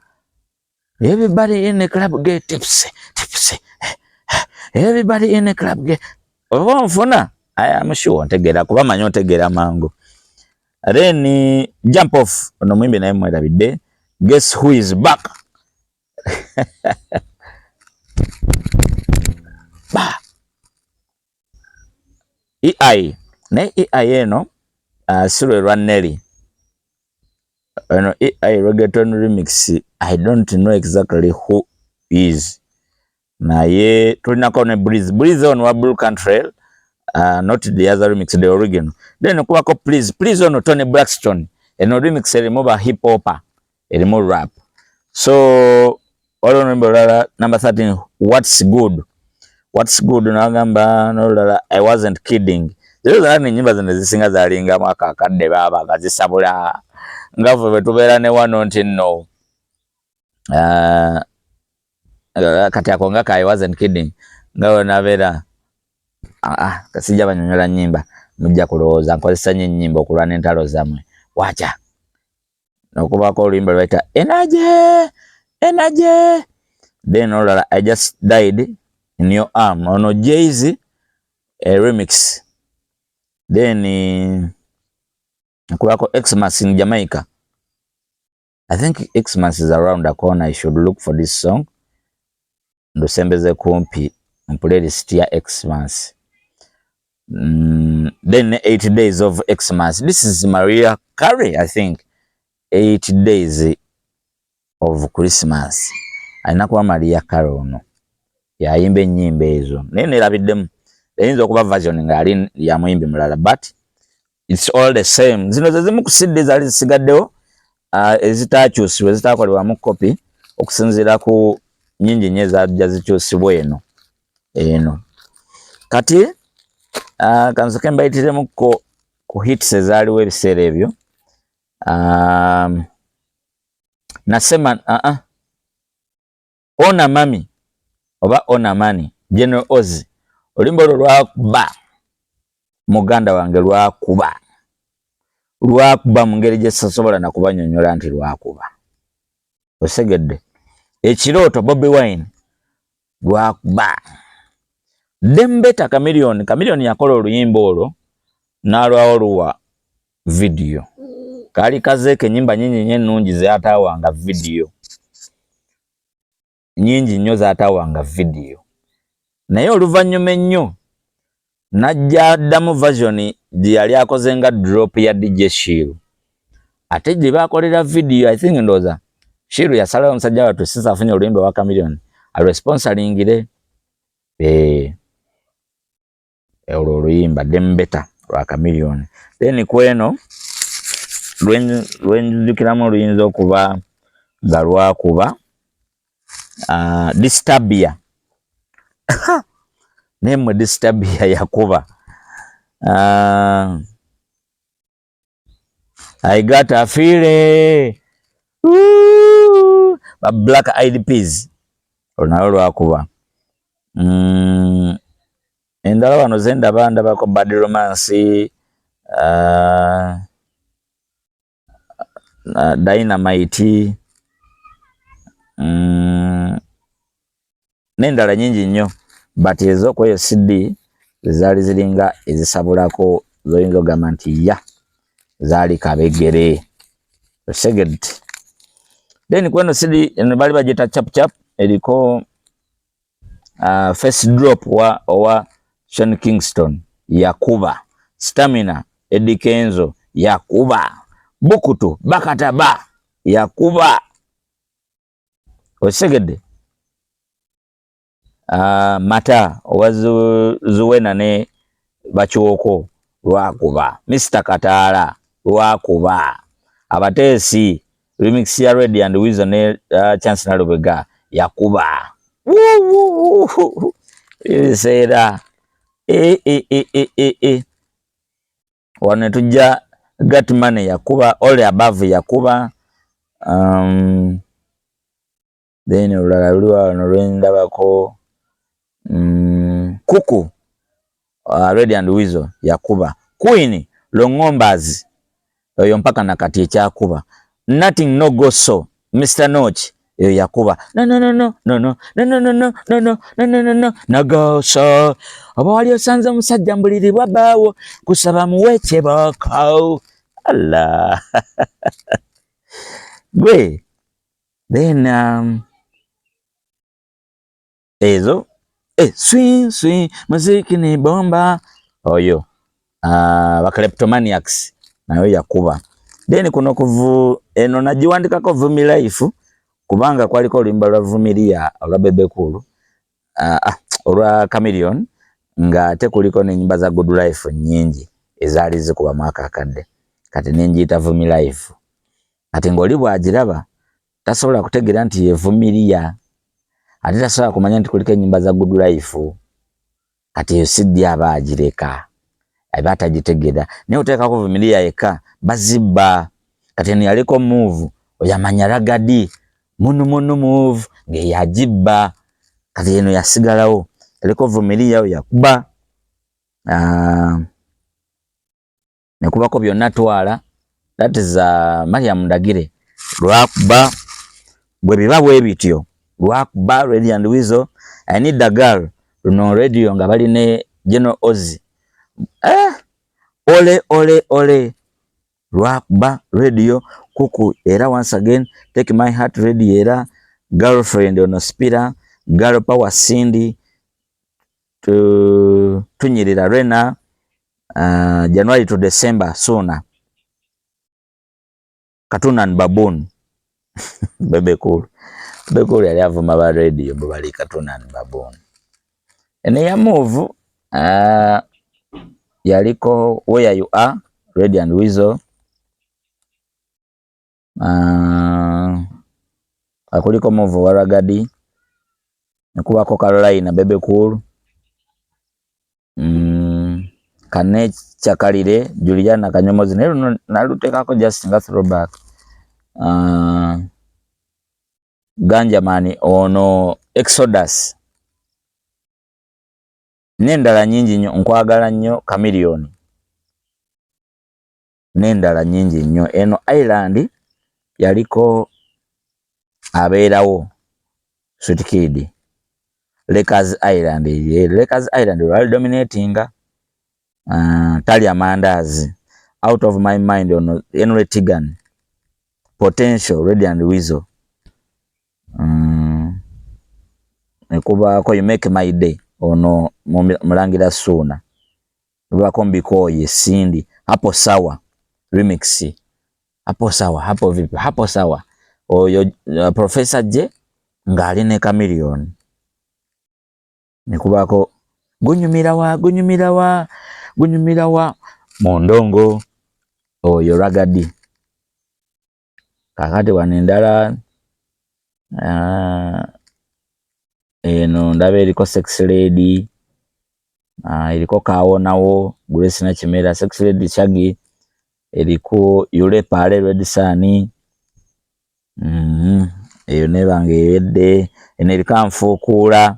Everybody in the club get tipsy everybody in the club get mfuna I am sure ntegera kuba manyo ntegera mango. Then jump off ono mwimbi naye mwerabidde guess who is back EI na EI eno Sirwe Ranelli eno EI reggaeton remix I don't know exactly who is naye tulinako ne Breeze on wa Blue Country not the other remix the original. Then kubako please on Tony Braxton eno remix elimu hip hop elimu rap. So all remember number 13 what's good nagamba nolala I wasn't kidding. Zero zani nyimba zinezisinga zalinga mwaka akadde baba gazisabula ngavu betubera ne one on no kati akonga ka I wasn't kidding ngawo nabera kasija banyonyola nyimba mujja kulowooza nkozesa nyimba okulwana entalo zamwe wacha nokubako oluyimba lwaita energy then olala I just died in your arm ono Jay-Z remix. Then Nkubako Xmas in Jamaica. I think Xmas is around the corner. I should look for this song. Ndosembeze kumpi playlist ya Xmas. Then 8 days of Xmas. This is Mariah Carey, I think. 8 days of Christmas. Ainakuwa Mariah Carey ono. Yayimba ennyimba ezo. Nene labiddemu. Eyinza okuba version ngali ya muyimbi mulala, but it's all the same. Zino zezimu ku CD zali zisigaddewo ezitakyusibwa, ezitakolebwamu copy okusinziira ku nnyingi nnyo ezajja zikyusibwa eno. Kati kansoke mbayitiremu ku hits ezaaliwo ebiseera ebyo. Nasema Ona Mami oba Ona Mani, General Ozzy, oluyimba olwo lwakuba muganda wange, lwakuba mu ngeri gye sasobola na kubanyonnyola nti lwakuba. Osegedde ekirooto Bobi Wine lwakuba. Dembeta Chameleone yakola oluyimba olwo n'alwawo luwa video. Kali kazeeke nyimba nyingi nnyo ennungi zaatawanga video. Nyingi nnyo zaatawanga video. Naye oluvannyuma ennyo najja addamu version gye yali akoze nga drop ya DJ Shiru. Ate gye baakolera video, I think ndooza Shiru yasalawo omusajja wattu since afunye oluyimba wa Chameleone alwesponsoringire olwo oluyimba Dembeta lwa Chameleone. Then kweno lwenjukiramu oluyinza okuba nga lwakuba Disturbia. Nemwe Disturbia yakuba. I got a feeling. Ba Black Eyed Peas olunalo lwakuba. Endala wano zendaba ndabako Bad Romance, Dynamite, n'endala nyingi nnyo, but ezo kweyo CD zaali ziringa ezisabulako zoyinza ogamba nti zaali kabegere. Osegedde. Then kweno CD bali bagita chap eriko first drop wa Sean Kingston yakuba. Stamina Eddie Kenzo yakuba. Bukutu Bakataba yakuba. Osegedde. Mata Zuwena ne Bachiwoko lwakuba. Mr. Katala lwakuba. Abateesi remix ya Ready and Wizo ne Chance na Lubega yakuba. Seera wane tujja Gatman yakuba. All Above yakuba. Then olulala luliwa nolwendabako Kuku Ready and Wizo yakuba. Queen Longombas oyo mpaka nakati ekyakuba. Nothing no go so Mr. Notch eyo yakuba. No go so. Oba wali osanze omusajja mbuliri bwabaawo kusaba muweche boko. Allah. Gwe. Then ezo swing muziki ni bomba oyo Kleptomaniacs nayo yakuba. Then kuno kuvu eno najiwandikako Vumi Life kubanga kwaliko oluyimba lwa Vumilia olwa Bebekulu olwa Chameleone nga ate kuliko n'ennyimba za Good Life nyingi ezaali zikuba mwaka akadde. Kati nenjiyita Vumi Life. Kati ng'oli bw'agiraba tasobola kutegeera nti ye Vumilia. Ate tasobola kumanya nti kuliko ennyimba za Good Life. Kati eyo CD aba agireka. Aba atagitegeera. Naye oteekako Vumilia yekka bazibba. Kati eno yaliko Move oyamanya Ragadi munu Move ng'eyagibba. Kati eno yasigalawo. Yaliko Vumilia yakuba. Nekubako Byonna Twala. That is Mariam Ndagire lwakuba. Bwe biba bwe bityo lwakuba Ready and Wizo. I Need a Girl luno radio nga bali ne General Ozzy. Ole lwakuba radio kuku era once again take my heart radio era girlfriend ono spira girl power Cindy tunyirira Rena January to December sooner Katuna and Baboon bebe cool yali avuma ba radio bali Katuna and Baboon ene ya move yaliko Where You Are Red and Weasel akuliko move waragadi nkubako Caroline bebe cool kane chakalire Juliana Kanyomozi nero nalutekako just nga throwback Ganja mani ono Exodus nendala nyingi nnyo nkwagala nnyo Chameleone nendala nyingi nnyo eno Island yaliko abeerawo Sweet Kid Lakers Island Lakers Island wali dominating Talia Mandazi Out of My Mind ono Henry Tigan Potential Red and Weasel nekuba ko You Make My Day ono mulangira suna bako mbikoye Cindy hapo sawa remix hapo sawa hapo vipi hapo sawa oyo Professor J ngali ne Chameleone nekubako gunyumirawa mondongo oyo ragadi kakati wanendala eno ndabe iliko Sex Lady iliko Kawonawo Grace na Chimera Sex Lady Chagi iliko Yule Pale Red Sun eyo nebange yedde ene ilika Nfukula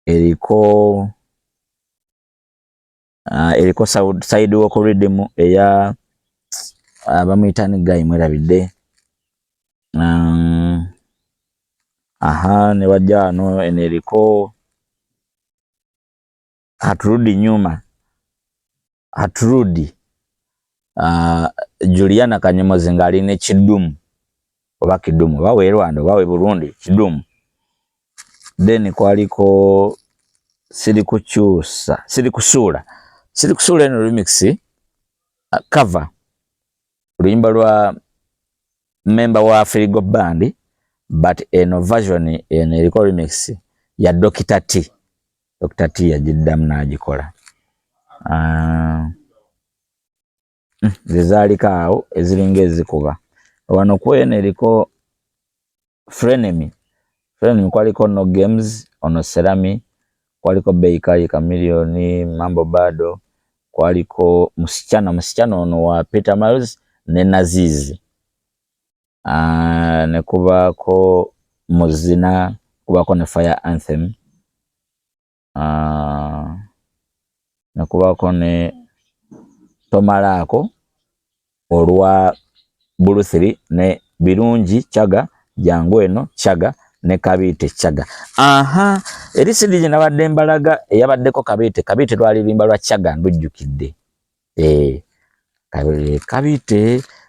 iliko Side Walk Rhythm eya bamuyitani guy mwerabidde ne wajano ene iliko Haturudi nyuma Haturudi Juliana Kanyomozi ngali ne Kidumu oba Kidumu bawe Rwanda bawe Burundi Kidumu then kwaliko Sirikusula eno remix cover luimba lwa member wa Frigo Band but eno version eno iliko remix ya Dr. T ya Jiddam na ajikola zizalika awo eziringa ezikuba wano kwene iliko Frenemy kwaliko No Games ono Serami kwaliko Beikali Chameleone Mambo Bado kwaliko msichana ono wa Peter Miles ne Nazizi nekubako Muzina kubako ne Fire Anthem nekubako ne Tomalako olwa Bruce ne Birungi Chaga jangu eno Chaga ne Kabite Chaga erisidi je nabadde mbalaga eyabaddeko Kabite lwali limba lwa Chaga ndujjukidde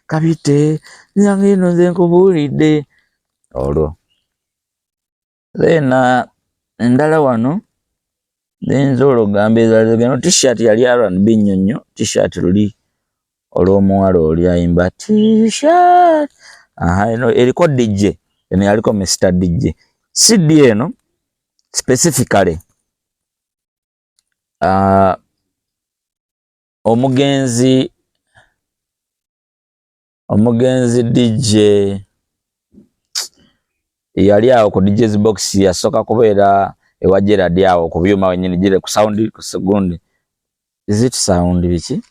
Kabite nyange ino nze nkubulidde olwo lena ndala wano nzolo gambe zalugeno t-shirt yali R&B nnyonnyo t-shirt luli olw'omuwala oli ayimba t-shirt eno eriko DJ eno yaliko Mr. DJ CD eno specifically omugenzi DJ yali awo ku DJ's box yasoka kubeera ewa Gerard awo ku byuma wenyini jire ku sound ku segundi is it sound biki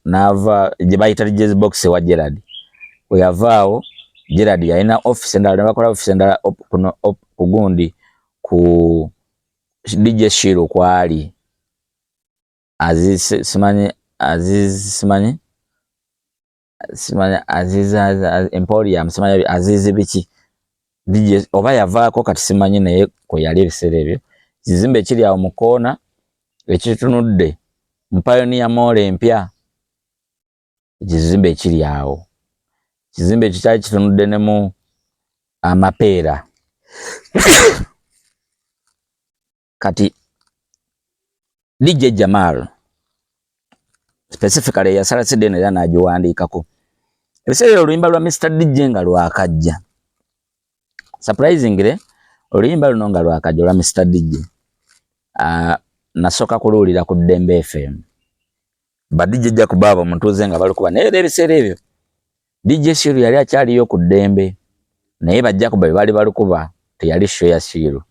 nava je bayita DJ's box ewa Gerard oyavaawo Gerard yalina office endala bakola office endala kuno kugundi ku DJ Shiro kwali Aziz Emporium simanyi Aziz biki DJ oba yavaako kati simanyi naye ko yali ebiseera ebyo kizimbe kiri awo mu koona ekitunudde Pioneer Mall empya ekizimbe ekiri awo. Ekizimbe ekyo kyali kitunudde ne mu amapeera. Kati DJ Jamal specifically yasala sidde era n'agiwandiikako. Ebiseera oluyimba lwa Mr. DJ nga lwakajja. Surprisingly, oluyimba luno nga lwakajja lwa Mr. DJ. Nasooka kuluwulira ku Dembe FM. Ba DJ jja kubaaba omutuuze nga balikuba naye ebiseera ebyo DJ Shiru yali akyaliyo ku Dembe naye bajja kuba bali balukuba teyali show ya Shiru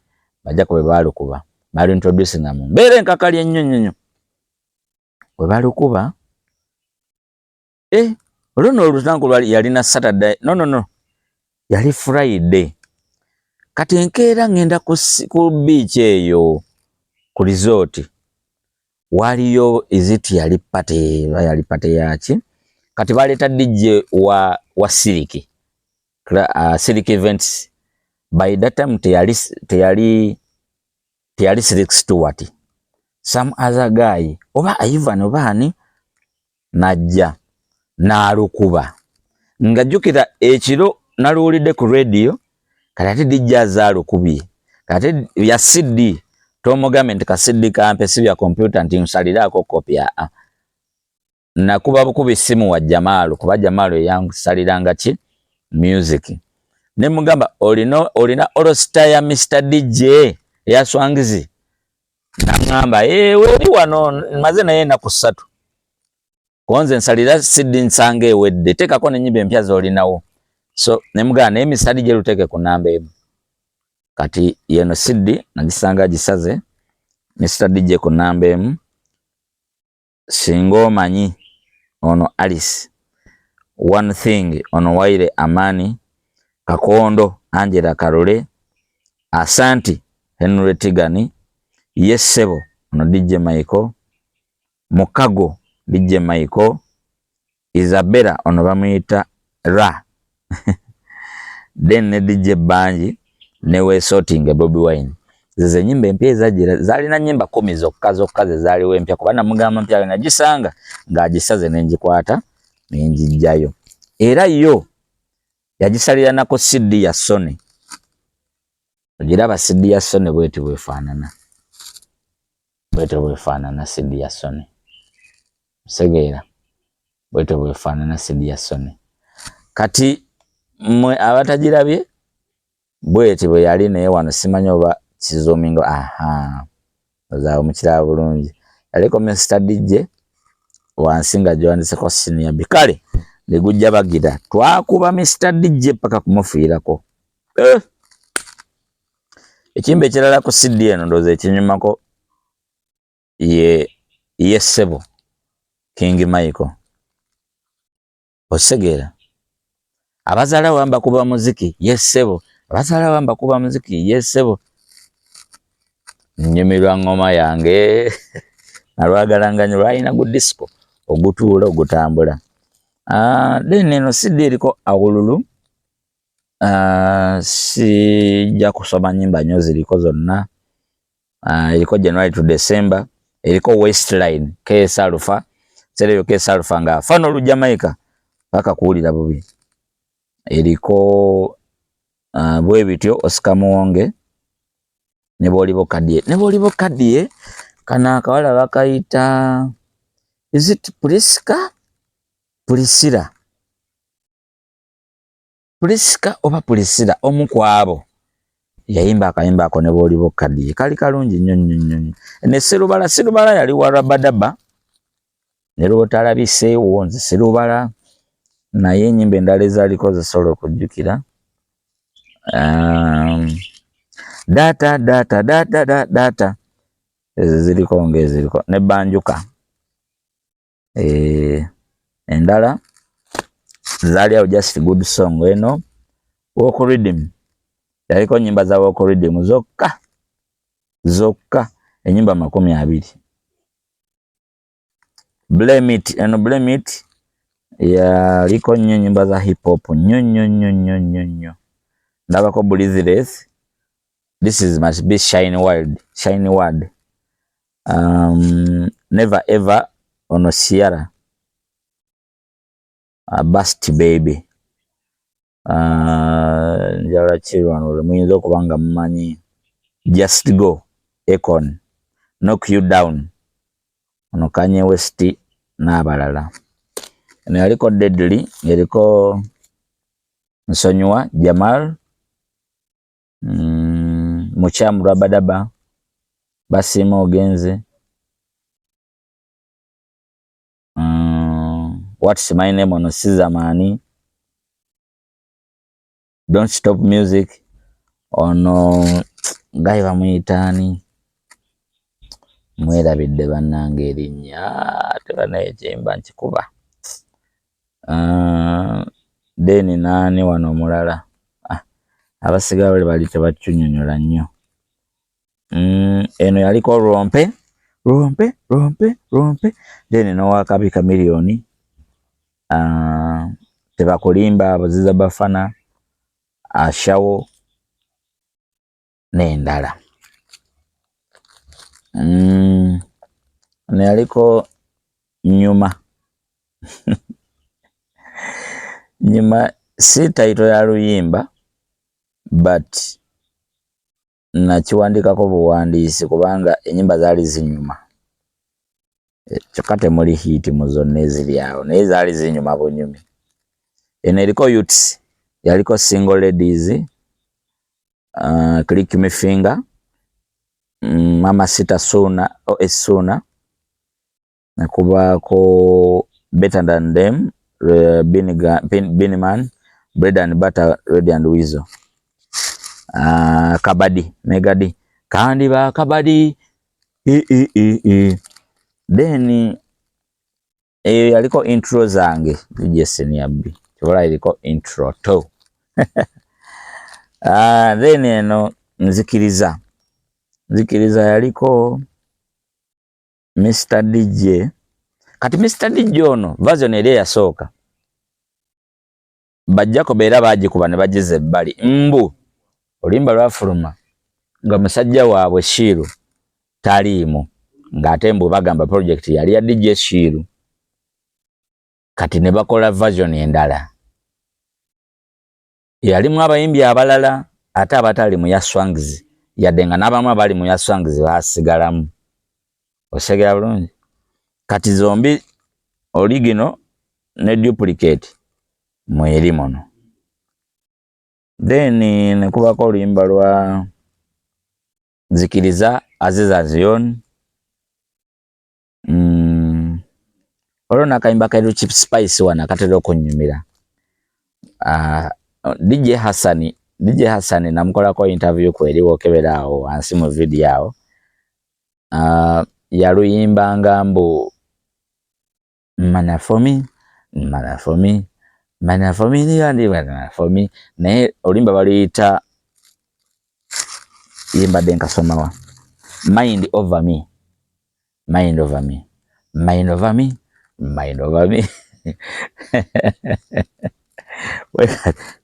bajja kuba balukuba bali introducing nga mu mbeera enkakali ennyo we balukuba oluno olutango yalina Saturday no yali Friday kati enkeera ngenda ku beach eyo ku resort waliyo iziti yali pate yaki kati baleta DJ wa Siliki Siliki events by that time teyali Silk Stewart some other guy oba Ivan obani najja nalukuba nga jukira ekiro naluwulidde ku radio kati ate DJ azaalukubye kati ya CD tomugambe nti ka CD kampe si bya computer nti nsaliraako kopya nakuba bukubi simu wa Jamalu kuba Jamalu yansaliranga ki music ne mugamba olina orostar ya Mr. DJ ya Swangizi nangamba weli wano maze naye naku 3 konze nsalira CD nsange ewedde tekako n'ennyimba empya z'olinawo so ne mugamba naye Mr. DJ luteke ku namba emu kati yeno CD nagisanga gisaze Mr. DJ ku namba emu singa omanyi ono Alice one thing ono Waire Amani Kakondo Angela Karole Asanti Henry Tigani Yesebo ono DJ Michael Mukago DJ Michael Isabella ono bamuyita Ra then ne DJ Banji newe sorting Bobby Wine ze nyimba empya ezajira zalina nyimba 10 zokka ze zaliwo empya kuba namugamba mpya nagisanga ng'agisaze nenjikwata nenjijjayo era yo yagisalira nako CD ya Sony ogiraba CD ya Sony bweti bwefaanana CD ya Sony segeera bweti bwefaanana CD ya Sony kati mwe abatagirabye bweti bwe yali naye wano simanyi oba kizomingo ozaawo mukiraba bulungi yaliko Mr. DJ wansinga joandiseko senior bikale negujja bagira twakuba Mr. DJ paka kumufiirako ekimbe ekirala ku CD eno ndoze ekinyumako ye Sebo King Michael osegeera abazaala wamba kuba muziki Sebo abazaala wamba kuba muziki Sebo nnyumirwa ngoma yange nalwagalanganya lwalina gu disco ogutuula ogutambula then eno CD eriko awululu sijja kusoma nyimba nyo ziriko zonna eriko January to December eriko Westline KS Alpha sereyo KS Alpha nga fano olu Jamaica paka kuwulira bubi eriko bwe bityo Oscar Muwonge ne bolibo kadie kana akawala bakayita is it Priscilla oba Priscilla omukwabo yayimba akayimba ako ne bolibo kadie kali kalungi nnyo ne Serubala yali warabadaba ne lwotala biseewo nze Serubala naye ennyimba endala ezaaliko zisobola okujjukira data ziriko ngeziriko ne banjuka endala zali awo just good song eno Walk Rhythm yaliko nyimba za Walk Rhythm zokka enyimba 20 Blame It yaliko nnyo nyimba za hip hop nnyo ndabako Blizzies this is must be shiny word never ever ono Sierra Bust Baby. Njala chirwano muyinza okuba nga mumanyi Just Go, Akon, Knock You Down, ono Kanye West n'abalala. Eno yaliko Deadly, yaliko Nsonyiwa, Jamal, Mukyamu Rabadaba, Basiima Ogenze, What's My Name ono Sizamani, Don't Stop Music ono ngaye bamuyitaani mwerabidde bannange erinnya tebanaye kyemba nkikuba. Deni naani wano omulala abasigaye bali tebakyunyonyola nnyo. Eno yaliko Rompe Deni n'Owakabi Chameleone, Tebakulimba, Abaziza Bafana, Ashawo n'endala. Eno yaliko Nyuma. Nyuma si title ya luyimba but nakiwandikako buwandiisi kubanga ennyimba zaali zinyuma. Kyokka temuli hit mu zonna eziri awo naye zaali zinyuma bunyumi. Eno eriko Youths, yaliko Single Ladies, Click Me Finger, Mama Sita Suna Esuna, nekubaako Better Than Them, Biniman, Bread and Butter, Red and Weasel, Kabadi, Megadi, Kandiba Kabadi, Then yaliko intro zange Jeseni Abbi, kyobola yaliko intro to. Then eno Nzikiriza yaliko Mr. DJ. Kati Mr. DJ ono version eri yasooka bajjako beera bagikuba ne bagize ebbali mbu olimba lwafuluma nga musajja waabwe Shiru taliimu ng'ate mbu bagamba project yali ya DJ Shiru. Kati ne bakola version endala yalimu abayimbi abalala ate abatali mu ya Swangs yadde nga n'abamu abali mu ya Swangs baasigalamu. Osegera bulungi. Kati zombi original ne duplicate mweri mono. Then nekubako oluyimba lwa Nzikiriza Aziza Zion. Olwo nakayimba ka Richest Spice wana katera okunyumira. DJ Hassan namukolako interview kweri wokebera awo wansi mu video awo. Yaluyimba ngambo Mana for me naye olimba baliyita yimba denka somawa mind over me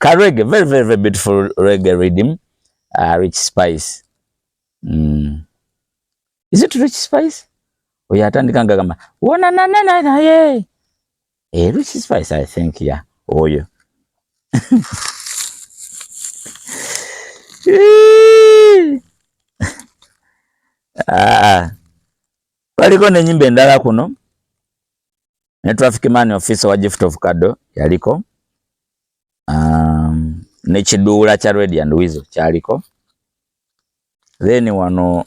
Reggae, very, very, very beautiful reggae rhythm. Rich Spice. Is it Rich Spice? Oyatandika gamba wona na ye. Rich Spice, I think, yeah. Oh yeah. Waliko n'ennyimba endala kuno ne Traffic Man Officer wa Gift of Kado yaliko. Ne Kiduula kya Red and Weasel kyaliko. Then wano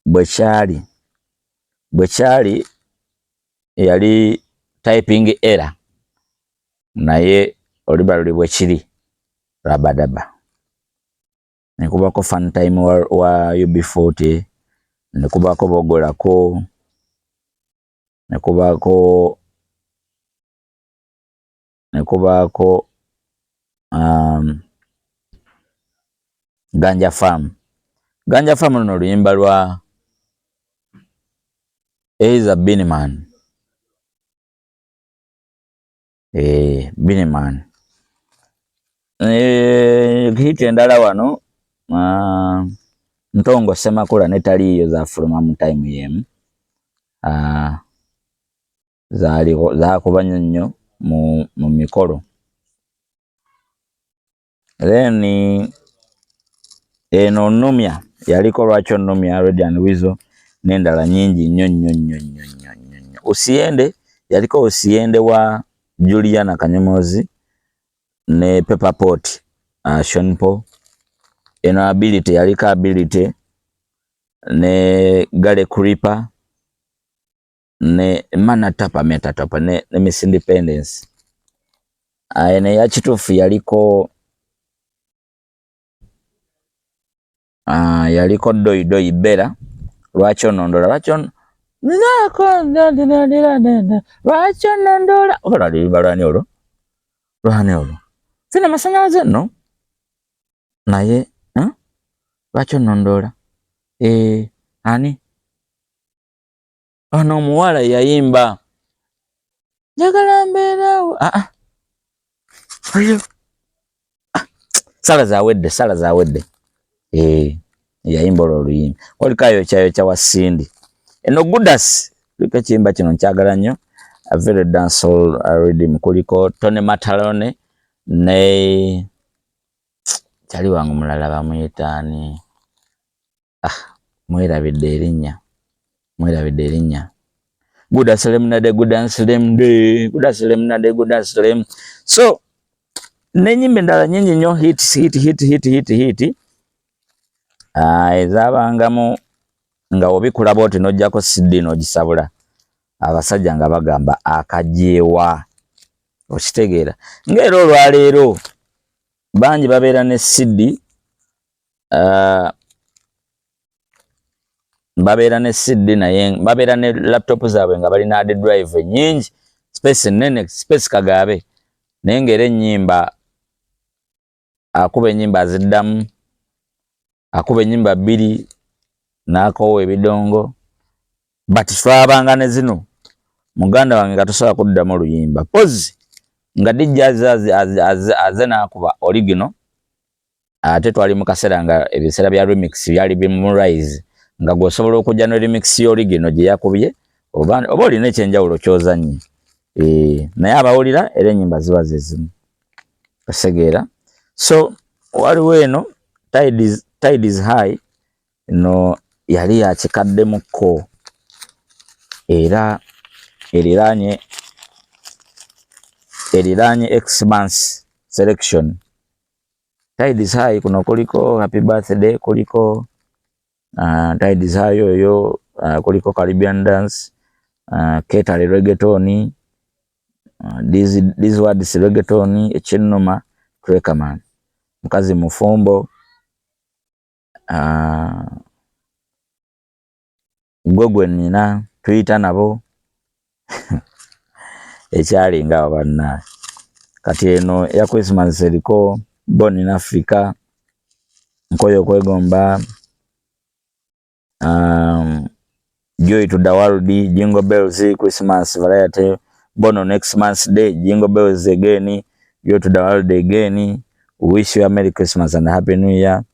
bwekyali yali typing error naye oliba luli bwekiri Rabadaba. Nekubako Fun Time wa UB40, nekubako Bogolako, nekubako Ganja Farm luno oluyimba lwa Eiza Biniman. Biniman. Hit endala wano Ntongo Semakula netaliyo zafuluma mu time yemu. Zakuba nnyo mu mikolo. Then eno Numya yaliko lwaki Numya Red and Weasel n'endala nyingi nnyo. Usiende yaliko Usiende wa Juliana Kanyomozi ne Pepper Pot Sean Paul. Eno Ability yaliko Ability ne Gale Creeper ne Manatapa Metatapa ne Miss Independence. Ene ya Kituufu yaliko yaliko Doi Bera lwaki onondola lwaki onondola okola libalwani olwo sina masanyalaze no naye lwaki onondola ani ono omuwala yayimba njagala mbeerawo sala zawedde yayimba oluyimba olikayo kya Wasindi. Eno Gudas kuliko ekiyimba kino nkyagala nnyo, a very dancehall rhythm. Kuliko Tony Matalone ne kyali wangu mulala bamuyitaani mwerabidde erinnya Gudas Lemnade. So n'ennyimba endala nnyingi nnyo hit ezaabangamu nga obikulaba oti n'ojjako CD n'ogisabula abasajja nga bagamba akajeewa okitegeera ng'era olwaleero bangi babeera ne CD naye babeera ne laptop zaabwe nga balina hard drive nyingi space nene space kagaabe naye ng'era ennyimba akuba ennyimba aziddamu akuba ennyimba 2 n'akoowa ebidongo but twabanga ne zino muganda wange nga tosobola kuddamu oluyimba pozi nga Deejay aze n'akuba original ate twali mu kaseera nga ebiseera bya remix byali bimu rise nga gwosobola okujja ne remix y'original gye yakubye oba olina ekyenjawulo kyozannye naye abawulira era ennyimba ziba ze zimu osegeera. So waliwo eno Tide is High no yali yakikaddemukko era eriraanye X-Months selection. Tide is High kuno kuliko Happy Birthday, kuliko Tide is High oyo kuliko Caribbean Dance, Ketale Reggaeton, These Words Reggaeton, Ekyennuma, Trekaman, Mukazi Mufumbo, Gwegwe Nina, Twitter nabo ekyali nga banna kati eno ya Christmas eriko Born in Africa, Nkoyo Kwegomba, Joy to the World, Jingle Bells, Christmas Variety, Born on Next Month's Day, Jingle Bells again, Joy to the World again, Wish you a Merry Christmas and Happy New Year,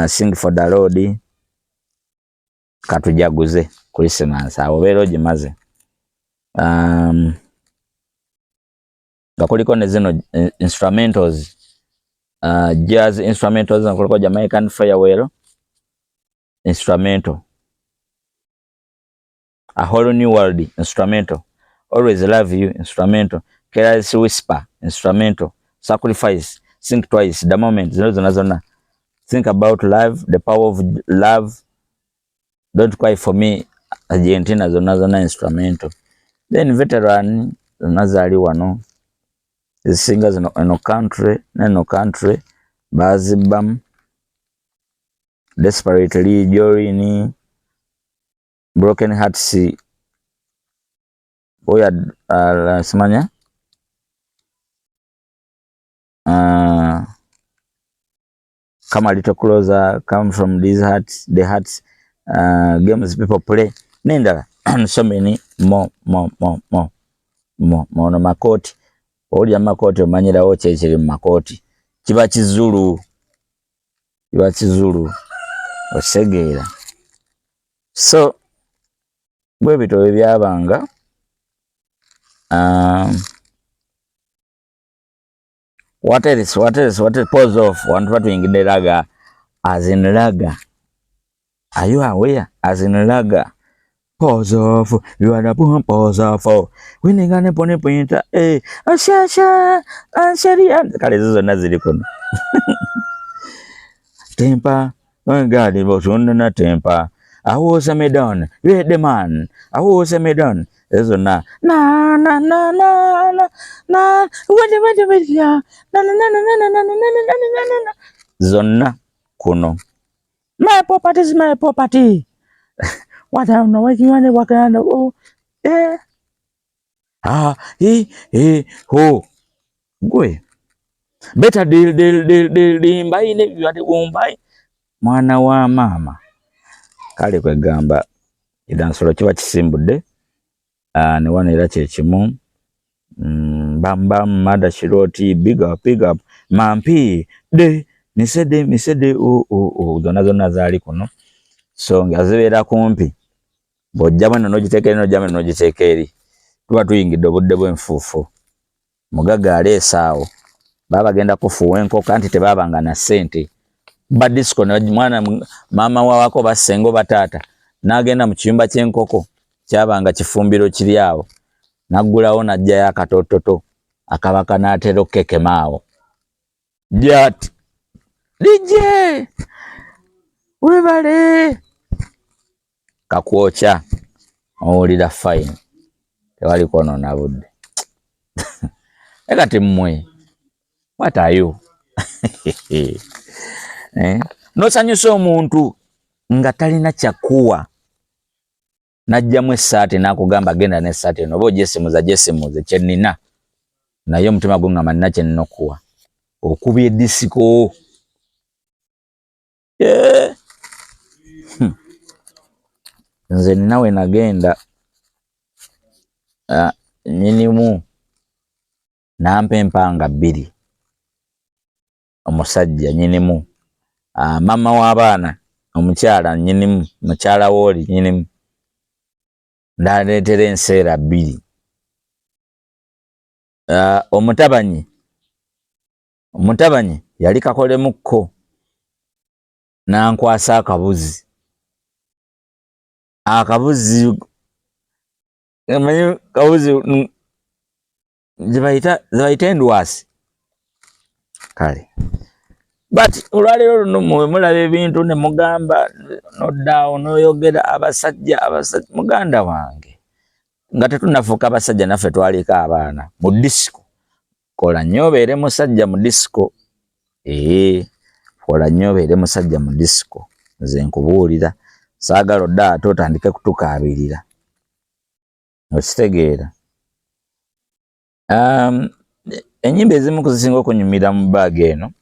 Sing for the Lord, Katujaguze Christmas, abo bero gimaze. Kuliko ne zino instrumentals, jazz instrumentals, kuliko Jamaican Farewell instrumental, A Whole New World instrumental, Always Love You instrumental, Careless Whisper instrumental, Sacrifice, Think Twice, The Moment, zona, Think About Love, The Power of Love, Don't Cry For Me, Argentina zona instrumental. Then Veteran nazali wano singers no country bazibam Desperately, Jorini, Broken Hearts, oya simanya Come a Little Closer, Come From These Hearts, The Hearts, Games People Play, nendala so many more no makoti olya makoti omanyirawo kyekiri mu makoti kiba Kizulu osegeera. So bwe bito byabanga What else? Pause off. Want what in the raga? As in raga. Are you aware? As in raga. Pause off. You are the boom pause off. When you gonna put pointer? Asha. Kale zizo nazili kono. Temper. Oh God, it was under temper. I was a medon. Read the man. I was a medon. There's na. Wait, yeah. Zonna kuno. My property is my property. What I don't know what you want to work on. Oh, eh. Ho. Gwe. Better deal. Mbai ne yade umbai. Mwana wa mama. Kale kwe gamba. Idansolo chiwa chisimbude. Ne wana ila chechimu. Bam, mada shiroti. Big up. Mampi. Misede. Zona zali kuno. So ngazibera kumpi. Bojjama nojiteekeri. Tuba tuyingidde obudde bw'enfuufu. Mugaga aleesaawo. Baba genda kufuuwa enkoko anti tebabanga na ssente. Ba disco mwana mama wawako basengo bataata. N'agenda mu kiyumba ky'enkoko. Kyabanga kifumbiro kiri awo. Naggulawo n'ajjayo akatototo. Akabaka n'atera okukekemaawo. Jati. Deejay! Webale! Kakwokya. Owulira fine. Tewali kwonoona budde. Ekati mmwe. What are you? Nosanyusa omuntu nga talina kyakuwa. Najjamu essaati n'akugamba genda n'essaati eno. Oba ogyesimuze kyenina. Naye omutima gungamba nina kye nnina okuwa. Okubye disiko. Nze ninawe nagenda. Nyinimu. Nampa empanga 2. Omusajja nyinimu. Mama w'abaana omukyala nyinimu. Mukyala w'oli nyinimu. Ndaleetera enseera 2. Omutabanyi yali kakolemukko. Nankwasa akabuzi. Akabuzi zibayita endwasi. Kale. But olwaleero luno mulaba ebintu ne mugamba noddaawo noyogera abasajja muganda wange. Nga tetunafuuka abasajja naffe twaliko abaana mu disco. Kola nnyo obeere musajja mu disco. Kola nnyo obeere musajja mu disco. Nze nkubuulira. Saagala odda ate otandike kutukaabirira. Okitegeera. Ennyimba ezimu kuzisinga okunyumira mu bag eno.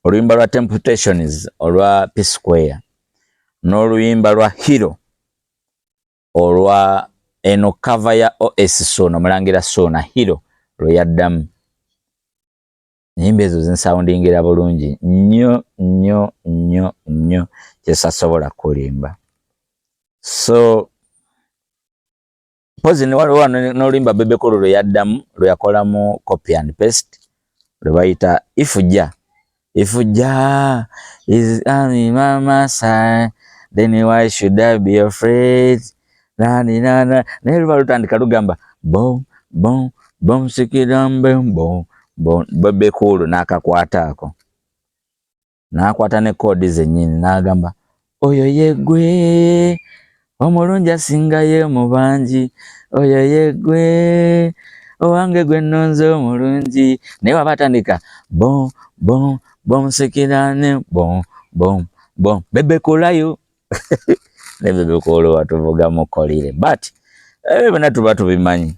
Oluyimba lwa Temptations olwa P-Square. N'oluyimba lwa Hero olwa eno cover ya OS Sono Mulangira Sona Hero lwe yaddamu. Ennyimba ezo zinsoundingira bulungi nnyo kyesasobola kulimba. So pozi ne waliwo n'oluyimba Bebe Cool lwe yaddamu lwe yakolamu copy and paste lwe bayita If Jah is on mama side, then why should I be afraid? Naye luba lutandika lugamba bom sikidam bom Bebe Cool n'akakwataako. N'akwata ne kodi zennyini n'agamba oyo yegwe omulungi asingayo mu bangi, oyo yegwe owange gwe nnonze omulungi. Naye waba atandika bom sikidane bom Bebe Coolayo. Ne Bebe Cool watuvuga mukolire. But byonna tuba tubimanyi.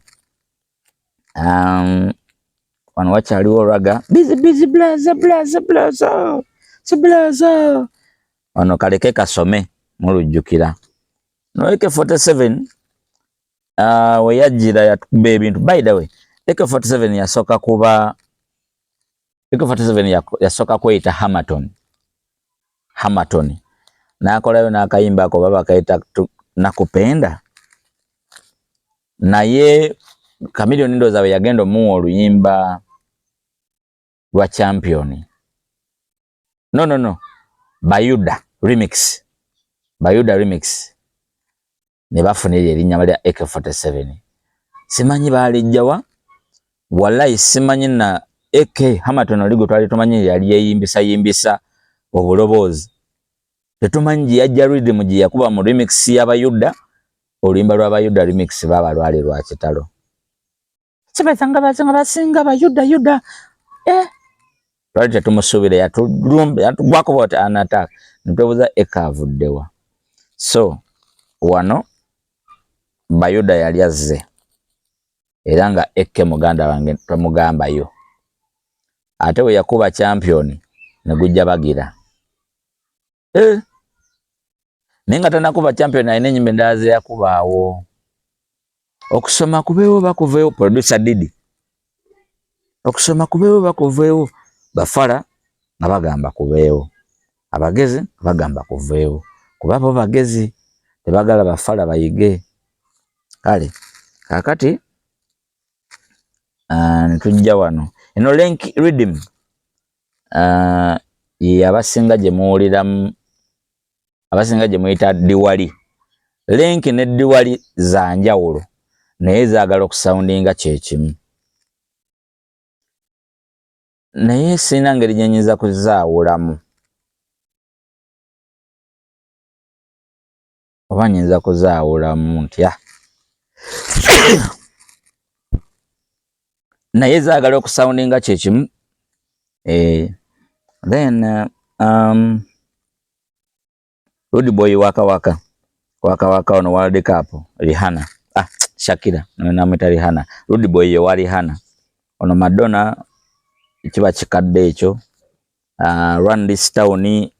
Wano wakyaliwo olwaga busy blaza. Wano kaleke kasome mulujjukira. No AK-47 we yajjira yatukuba ebintu. By the way, AK-47 yasooka kuba AK-47 yasooka kweyita Hamaton. N'akolayo n'akayimba ako baba kayita nakupenda. Naye Chameleone ndowooza we yagenda omuwa oluyimba lwa champion. No. Bayuda remix. Bayuda remix. Ne bafunira erinnya lya AK47. Simanyi balijjawa. Wallahi simanyi na AK Hamatono ligo twali tumanyi yali yeyimbisa obulobozi. Tetumanyi yajja rhythm gye yakuba mu remix y'Abayuda. Oluyimba lw'Abayuda remix baba lwali lwa kitalo. Sibazanga basinga Bayuda. Twali tetumusuubira yatugwako bw'ati anataka. Ntwebuuza AK avuddewa. So wano Bayuda yali azze. Era nga AK muganda wange twamugambayo. Ate we yakuba champion ne gujja bagira. Nenga tanakuba champion ayina ennyimba endala ze yakubaawo. Okusoma kubeewo bakuveewo producer Didi. Okusoma kubeewo bakuveewo bafala nga bagamba kubeewo. Abagezi bagamba kuveewo. Kuba bo bagezi tebagala bafala bayige. Kale kakati netujja wano. Eno link rhythm abasinga gye muwuliramu abasinga gye muyita Diwali. Link ne Diwali za njawulo naye zaagala okusoundinga kyekimu. Naye sina ngeri gye nnyinza kuzaawulamu. Oba nnyinza kuzaawulamu ntya. Naye zaagala okusoundinga kyekimu. Then Rude Boy waka ono World Cup Rihanna. Shakira namwita Rihanna. Rude Boy ye wa Rihanna. Ono Madonna kiba kikadde ekyo. Run This Town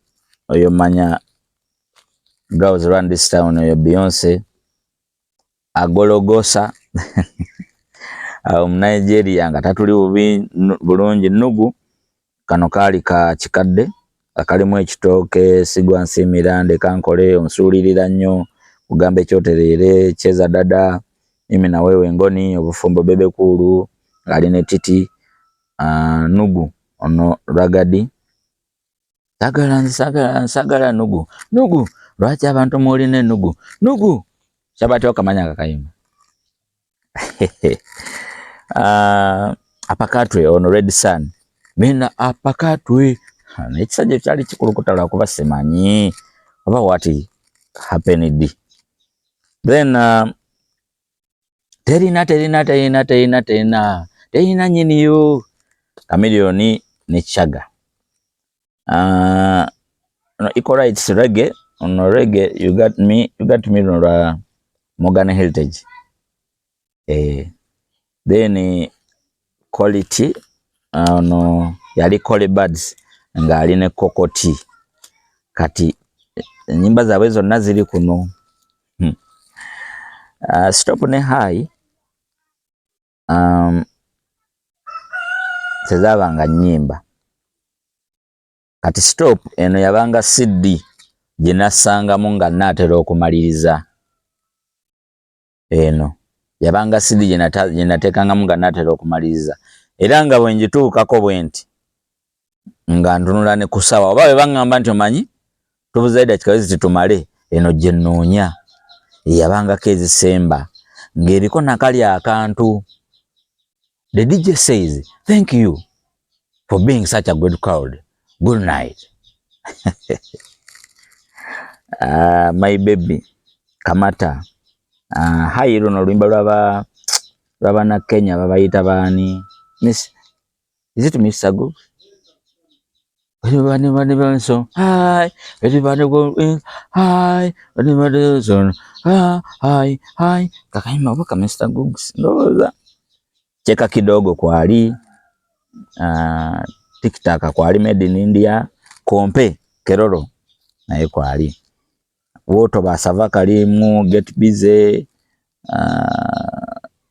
oyo manya girls Run This Town oyo Beyonce. Agologosa Nigeria nga tatuli bulungi Nugu kano kaali ka kikadde akalimu ekitooke sigwa nsimirande kankole onsuulirira nnyo kugamba ekyoterere cheza dada mimi na wewe ngoni obufumbo bebe kulu ali ne titi Nugu ono ragadi sagala Nugu lwaki abantu muline Nugu Shabati okamanya kakayimba. Apakatwe ono Red Sun mina apakatwe nekisajja kyali kikulukuta lwakuba simanyi oba what happened. Then terina nyiniyo Chameleone ne Chaga. No equal rights reggae ono reggae you got me no Morgan Heritage. Then quality no yali Cole Buds nga ali ne Kokoti. Kati nyimba zaabwe zonna ziri kuno. Stop ne high tezabanga nyimba. Kati stop eno yabanga CD gye nasangamu nga naatera okumaliriza. Eno yabanga CD gye nateekangamu nga naatera okumaliriza. Era nga bwe njituukako bwe nti nga ntunula ne kusawa oba bwe baŋŋamba nti omanyi tubuze eddakiika zitumale eno gye nnoonya yabangako ezisemba ng'eriko nakali akantu. The DJ says thank you for being such a good crowd. Good night. My baby Kamata. Hayi luno oluyimba lwaba na Kenya babayita baani. Miss, is it Miss Sagu? Everybody so hi, everybody go in, hi, everybody so hi. Kakayimba waka Mr. Googs. Ndoza. Cheka kidogo kwali. Tik Tok kwali made in India. Kompe Keroro naye kwali. Woto basava kalimu get busy.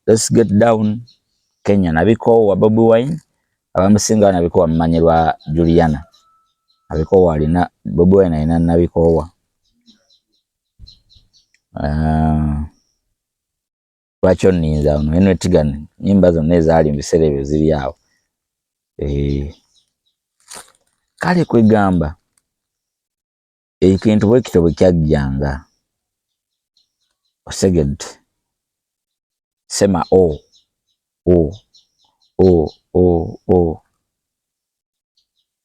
Let's get down. Kenya nabiko wa Bobi Wine. Abamusinga nabiko wa mmanyirwa Juliana. Nabiko walina Bobi Wine ina nabiko wa. Lwaki onninza ono eno tigani nyimba zonna ezaali mu biseera ebyo ziri awo. kale kwegamba ekintu bwekito bwe kyajjanga osegedde sema o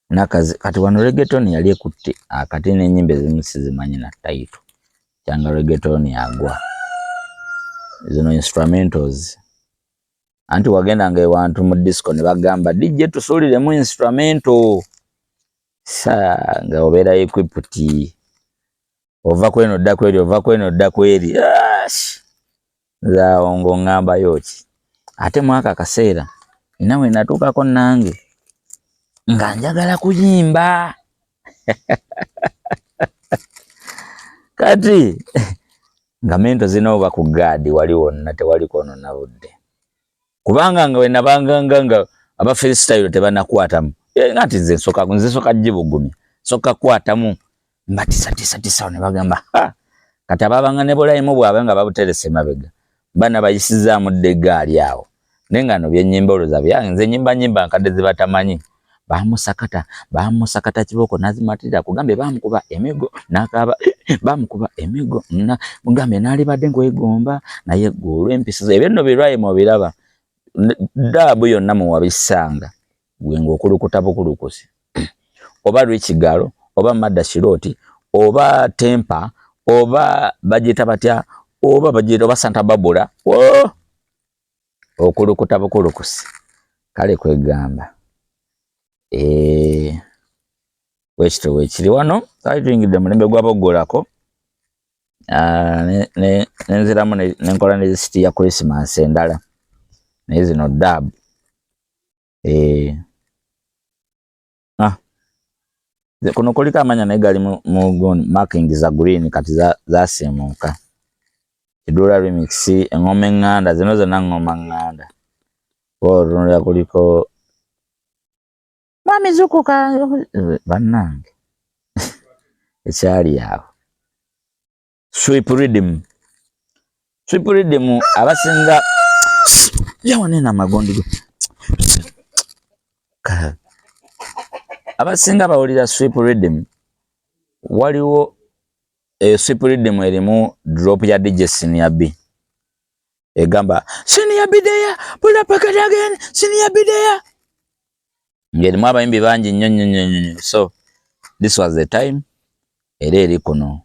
nakazi kati wano reggaeton yali ekutte akati n'ennyimba ezimu sizimanyi na title kyanga reggaeton yagwa zino instrumentals anti wagendanga ewantu mu disco ne bagamba DJ tusuuliremu instrumento nga obeera equipped ova kweno dda kweri ova kweno dda kweri zaawo ng'oŋŋamba yoki ate mwaka kaseera nawe natuukako nange nga njagala kuyimba kati nga mento zinoba ku gaadi wali wonna tewali kono na budde kubanga nga wenabanga aba freestyle tebanakwatamu ngati nze nsoka jibugumya soka kwatamu mbatisa ne bagamba kati ababanga ne bulayimu bwabwe nga babuterese mabega bana bayisizaamu ddegaali awo nengano byennyimba oluza byange nze nyimba nkadde zibatamanyi bamusakata kiboko nazimatira kugambe bamukuba emigo nakaba bamukuba emigo mugambe nali badde ngwegomba naye gulu empisizo ebinno birayimo biraba dabu yonna mu wabisanga gwengo okulukuta bukulukusi oba Rwikigalo oba Madda Shiroti oba Tempa oba bagita batya oba bagita oba Santa Babula okulukuta bukulukusi kale kwegamba wekito wekiri wano kali tuyingidde mulembe gwabogolako nenziramu nenkola nezisiti ya Christmas endala naye zino dab kuno kuliko amanya naye gali mu marking za green kati zasiimuuka Kidula remix engoma eŋŋanda zino zonna ngoma ŋŋanda olunulira kuliko mwami zukuka bannange ekyali awo sweep rhythm abasinga yawanena amagondigo abasinga bawulira sweep rhythm waliwo sweep rhythm erimu drop ya DJ Senior B egamba Senior B there pull up again Senior B there ngerimu abayimbi bangi nnyo so this was the time era eri kuno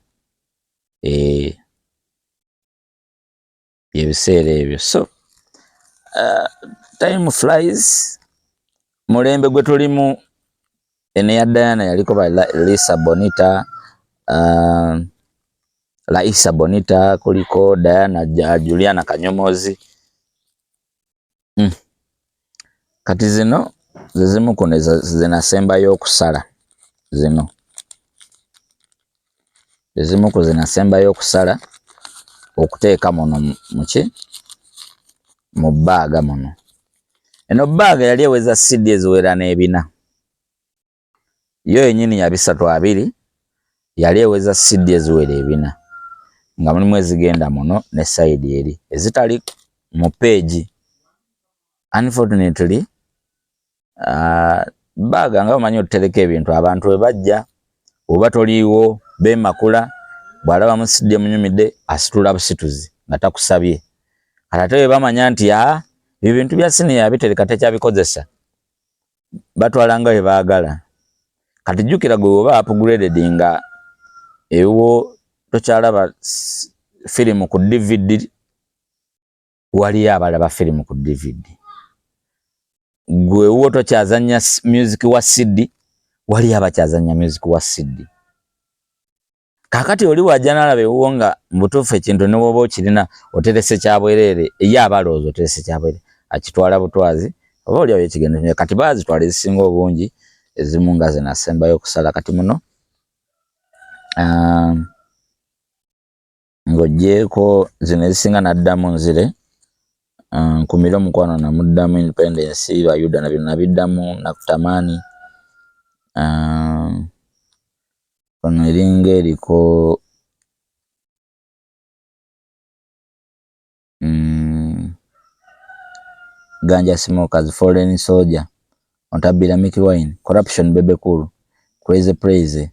ebiseera ebyo so time flies mulembe gwe tulimu ene ya Diana yaliko ba Laisa Bonita kuliko Diana Juliana Kanyomozi kati zino zizimu kuno zinasembayo okusala zino ezimu ku zinasembayo okusala okuteeka muno muki mu bbaaga muno eno bbaaga yali eweza CD eziwera n'ebina yo yennyini ya 320 yali eweza CD eziwera ebina nga mulimu ezigenda muno ne side eri ezitali mu page unfortunately bbaaga nga bamanyi otutereka ebintu abantu we bajja oba toliiwo bemakula bw'alaba mu CD munyumidde asitula busituzi nga takusabye ate we bamanya nti ebintu bya Senior yabitereka tekyabikozesa batwala nga we baagala kati jjukira gwe oba upgraded nga ewo tokyalaba firimu ku DVD waliyo abalaba firimu ku DVD gwe wo tokyazanya music wa CD waliyo abakyazanya music wa CD kakati oli wajja nalaba ewuwo nga mubutuufu ekintu ne bwoba okirina oterese kyabwerere ye abalowooza oterese kyabwerere akitwala butwazi oba oliawo ekigendo kati baazitwala ezisinga obungi ezimu nga zinasembayo okusala kati muno ng'ogyeko zino ezisinga naddamu nzire nkumire omukwano namuddamu Independence Bayuda na bino nabiddamu Nakutamani ono eringa eriko Ganja Smokers Foreign Soldier Ontabira Mickey Wine Corruption Bebe Cool Praise,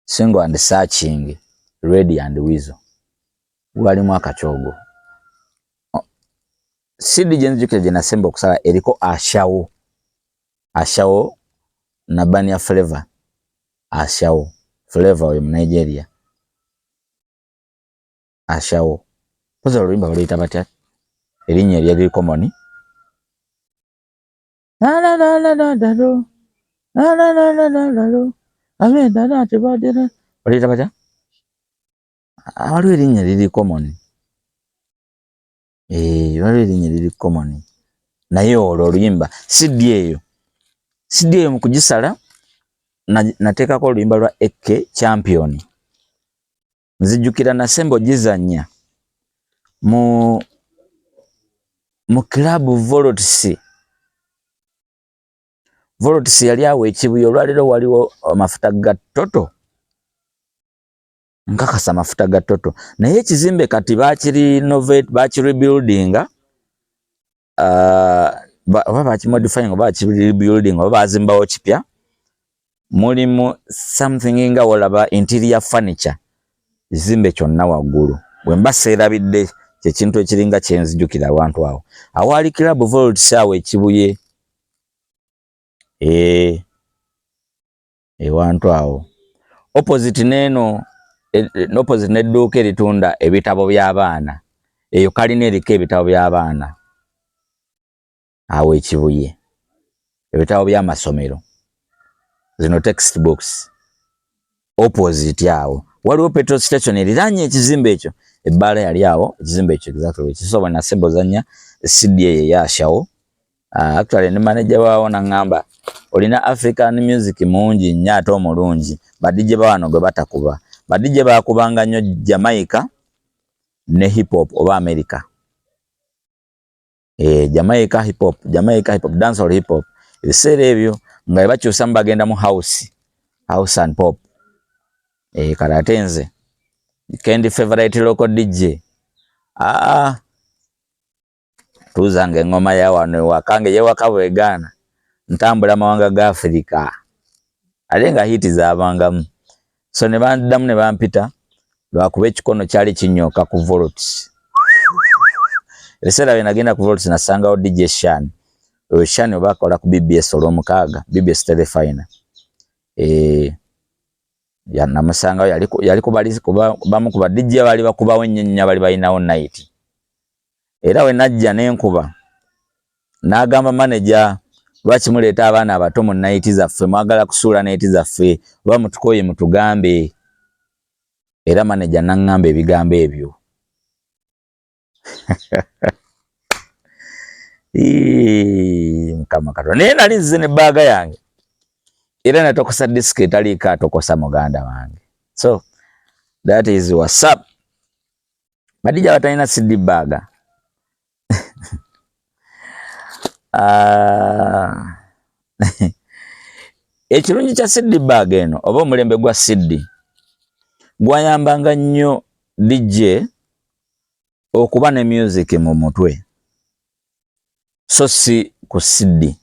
single and searching, ready and weasel. Wali mwaka chogo. CD jenjukire jena sembo okusala eriko ashawo na bania flavor. Ashawo flavor yo mu Nigeria. Ashawo poza oluyimba oluyita batya erinnya eryali common oluyita batya waliwo erinnya liri common waliwo erinnya liri common naye olwo oluyimba CD eyo mu kugisala nateekako oluyimba lwa Eke Champion. Nzijukira na sembo gizanya mu club Volotisi yali awo ekibuye olwaliro waliwo amafuta ga toto. Nkakasa amafuta ga toto. Naye ekizimbe kati bakiri-rebuilding oba bakimodifying oba bakiri-rebuilding oba bazimbawo kipya. Mulimu something nga olaba interior furniture. Ekizimbe kyonna waggulu. Bwe mba seerabidde kyekintu ekiringa kyenzijukira abantu awo. Awali club Volotisi awo ekibuye. Ewantu awo. Opposite neno, opposite nedduuka eritunda ebitabo by'abaana. Eyo kalina eriko ebitabo by'abaana. Awo ekibuye. Ebitabo by'amasomero. Zino textbooks. Opposite awo. Waliwo petrol station eriranye ekizimbe ekyo. Ebbaala yali awo, ekizimbe ekyo exactly. Kisobola na sembo zanya CD yashawo. Actually ne manager wawo nangamba olina African music mungi nnyo ate omulungi. Badije bawano gwe batakuba. Badije bakubanga nnyo Jamaica ne hip hop oba America. Jamaica hip hop, dancehall hip hop. Ebiseera ebyo nga bakyusa bagenda mu house and pop. Karatenze. Kendi favorite local DJ. Tuzange ngoma ya wano wakange ye wakabwegana. Ntambula mawanga ga Afrika. Alenga hiti za abangamu. So ne bandamu ne bampita lwakuba ekikono kyali kinyoka ku Volotisi. Ebiseera bye nagenda ku Volotisi nasangawo DJ Shan. Shan obakola ku BBS olw'omukaaga, BBS Telefina. Ya namusangawo yali kuba bamu kuba DJ bali bakubawo nnyo bali balinawo night. Era we najja n'enkuba n'agamba manager lwaki muleeta abaana abato mu night zaffe mwagala kusuula night zaffe oba mutukoye mutugambe. Era manager n'angamba ebigambo ebyo. Mukama Katonda. Naye nali nzize ne baaga yange. Era natokosa disk etaliiko atokosa muganda wange. So that is what's up. Badija batalina CD bag. Ekirungi kya CD bag eno oba omulembe gwa CD gwayambanga nnyo DJ okuba ne music mu mutwe. So si ku CD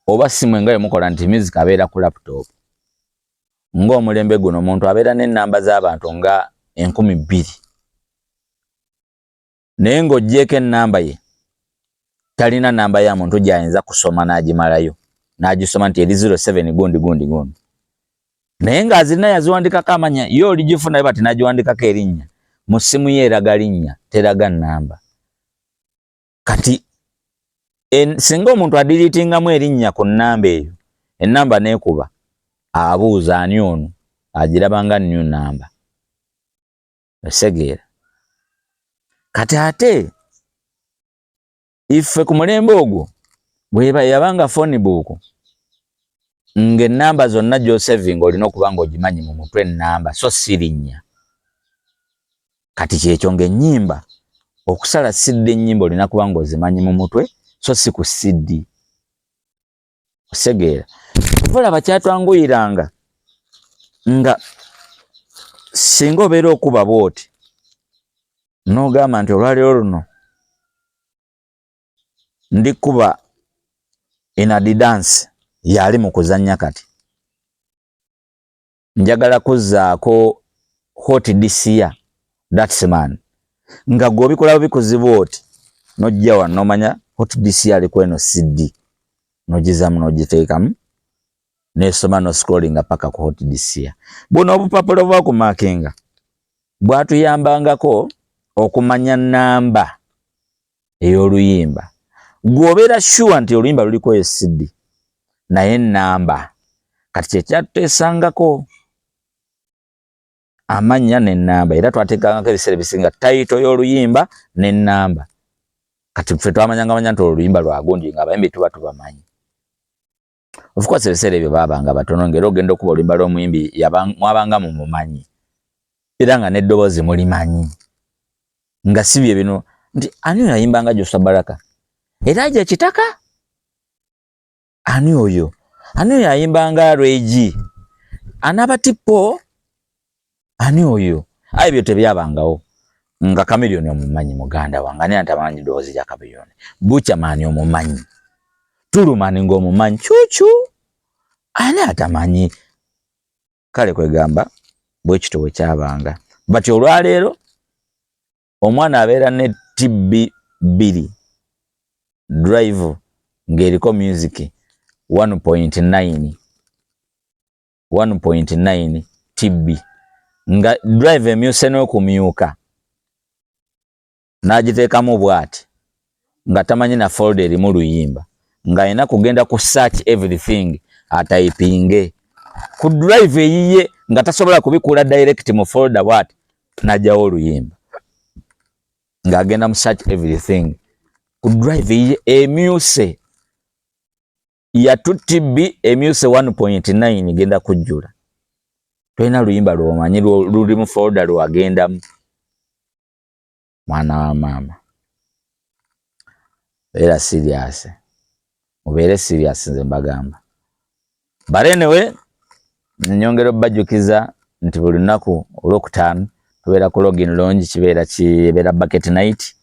oba simwe nga mukola nti music abeera ku laptop. Ng'omulembe guno omuntu abeera n'ennamba z'abantu nga 2,000. Naye ng'oggyeko ennamba ye talina namba ya muntu gy'ayinza kusoma n'agimalayo. N'agisoma nti eri 07 gundi. Naye ng'azirina yaziwandikako amanya yo oligifuna bati n'agiwandikako erinnya. Mu ssimu ye eraga linnya teraga nnamba. Kati singa omuntu adilitingamu erinnya ku nnamba eyo, ennamba neekuba, abuuza ani ono, agirabanga new namba. Osegeera. Kati ate ife ku mulembe ogwo bweba yabanga phone book ng'ennamba zonna gy'osevinga olina okuba ng'ogimanyi mu mutwe ennamba so si linnya. Kati kyekyo ng'ennyimba okusala CD ennyimba olina kuba ng'ozimanyi mu mutwe so si ku CD. Osegeera. Olaba kyatwanguyiranga nga singa obeera okuba bw'oti n'ogamba nti olwaliro luno ndikuba ina dance yali mu kuzannya kati njagala kuzzaako hot this year that's man nga gwobikola bikuzibu oti nojja wano nomanya hot this year aliko eno CD nogizamu nogiteekamu nesoma no scrolling paka ku hot this year. Buno obupapulo bwakumakinga bwatuyambangako okumanya namba ey'oluyimba. Gwobeera sure nti oluyimba luliko CD naye namba kati kyekyatuteesangako amanya n'ennamba era twateekangako ebiseera bisinga title y'oluyimba n'ennamba. Kati ffe twamanyanga nti oluyimba lwagundi nga abayimbi tuba tubamanyi. Of course ebiseera ebyo baabanga batono ng'era ogenda okuba oluyimba lw'omuyimbi mwabanga mumumanyi era nga n'eddoboozi mulimanyi nga si bye bino nti ani oyo ayimbanga Joshua Baraka era gye kitaka ani oyo ayimbanga Regi anabatipo ani oyo ayo byo tebyabangawo nga Chameleone omumanyi muganda wange ani atamanyi ddoboozi lya Chameleone Buchamani omumanyi Tulumani ng'omumanyi chuchu ani atamanyi kale kwegamba bwe kito bwe kyabanga bati olwaleero omwana abeera ne TB 2 drive ng'eriko music 1.9 TB nga drive emyuse n'okumyuka n'agiteekamu bw'ati nga tamanyi na folder erimu luyimba nga ayina kugenda ku search everything atayipinge ku drive eyiye nga tasobola kubikula direct mu folder bw'ati n'ajjawo oluyimba nga agenda mu search everything ku drive eyiye emyuse ya 2 TB emyuse 1.9 genda kujjula twena luyimba lwomanyi luli mu folder lwagendamu mwana wa mama era serious mubeere serious nze mbagamba barenewe nyongera bajukiza nti buli lunaku olwokutaano tubeera ku login lounge kibeera bucket night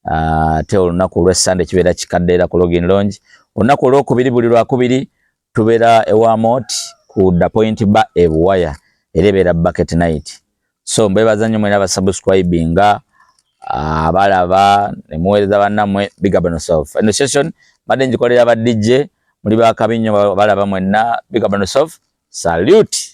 ate olunaku olwe Sunday kibeera kikadde era ku login lounge olunaku olwokubiri buli lwakubiri tubeera ewamot ku the point bar ebuwaya era ebeera bucket night so mbebaza nnyo mwena abasubscribinga abalaba ne muweereza bannammwe big up on yourself. Eno session badde ngikolera ba DJ muli bakabinyo balaba mwenna big up on yourself. Salute.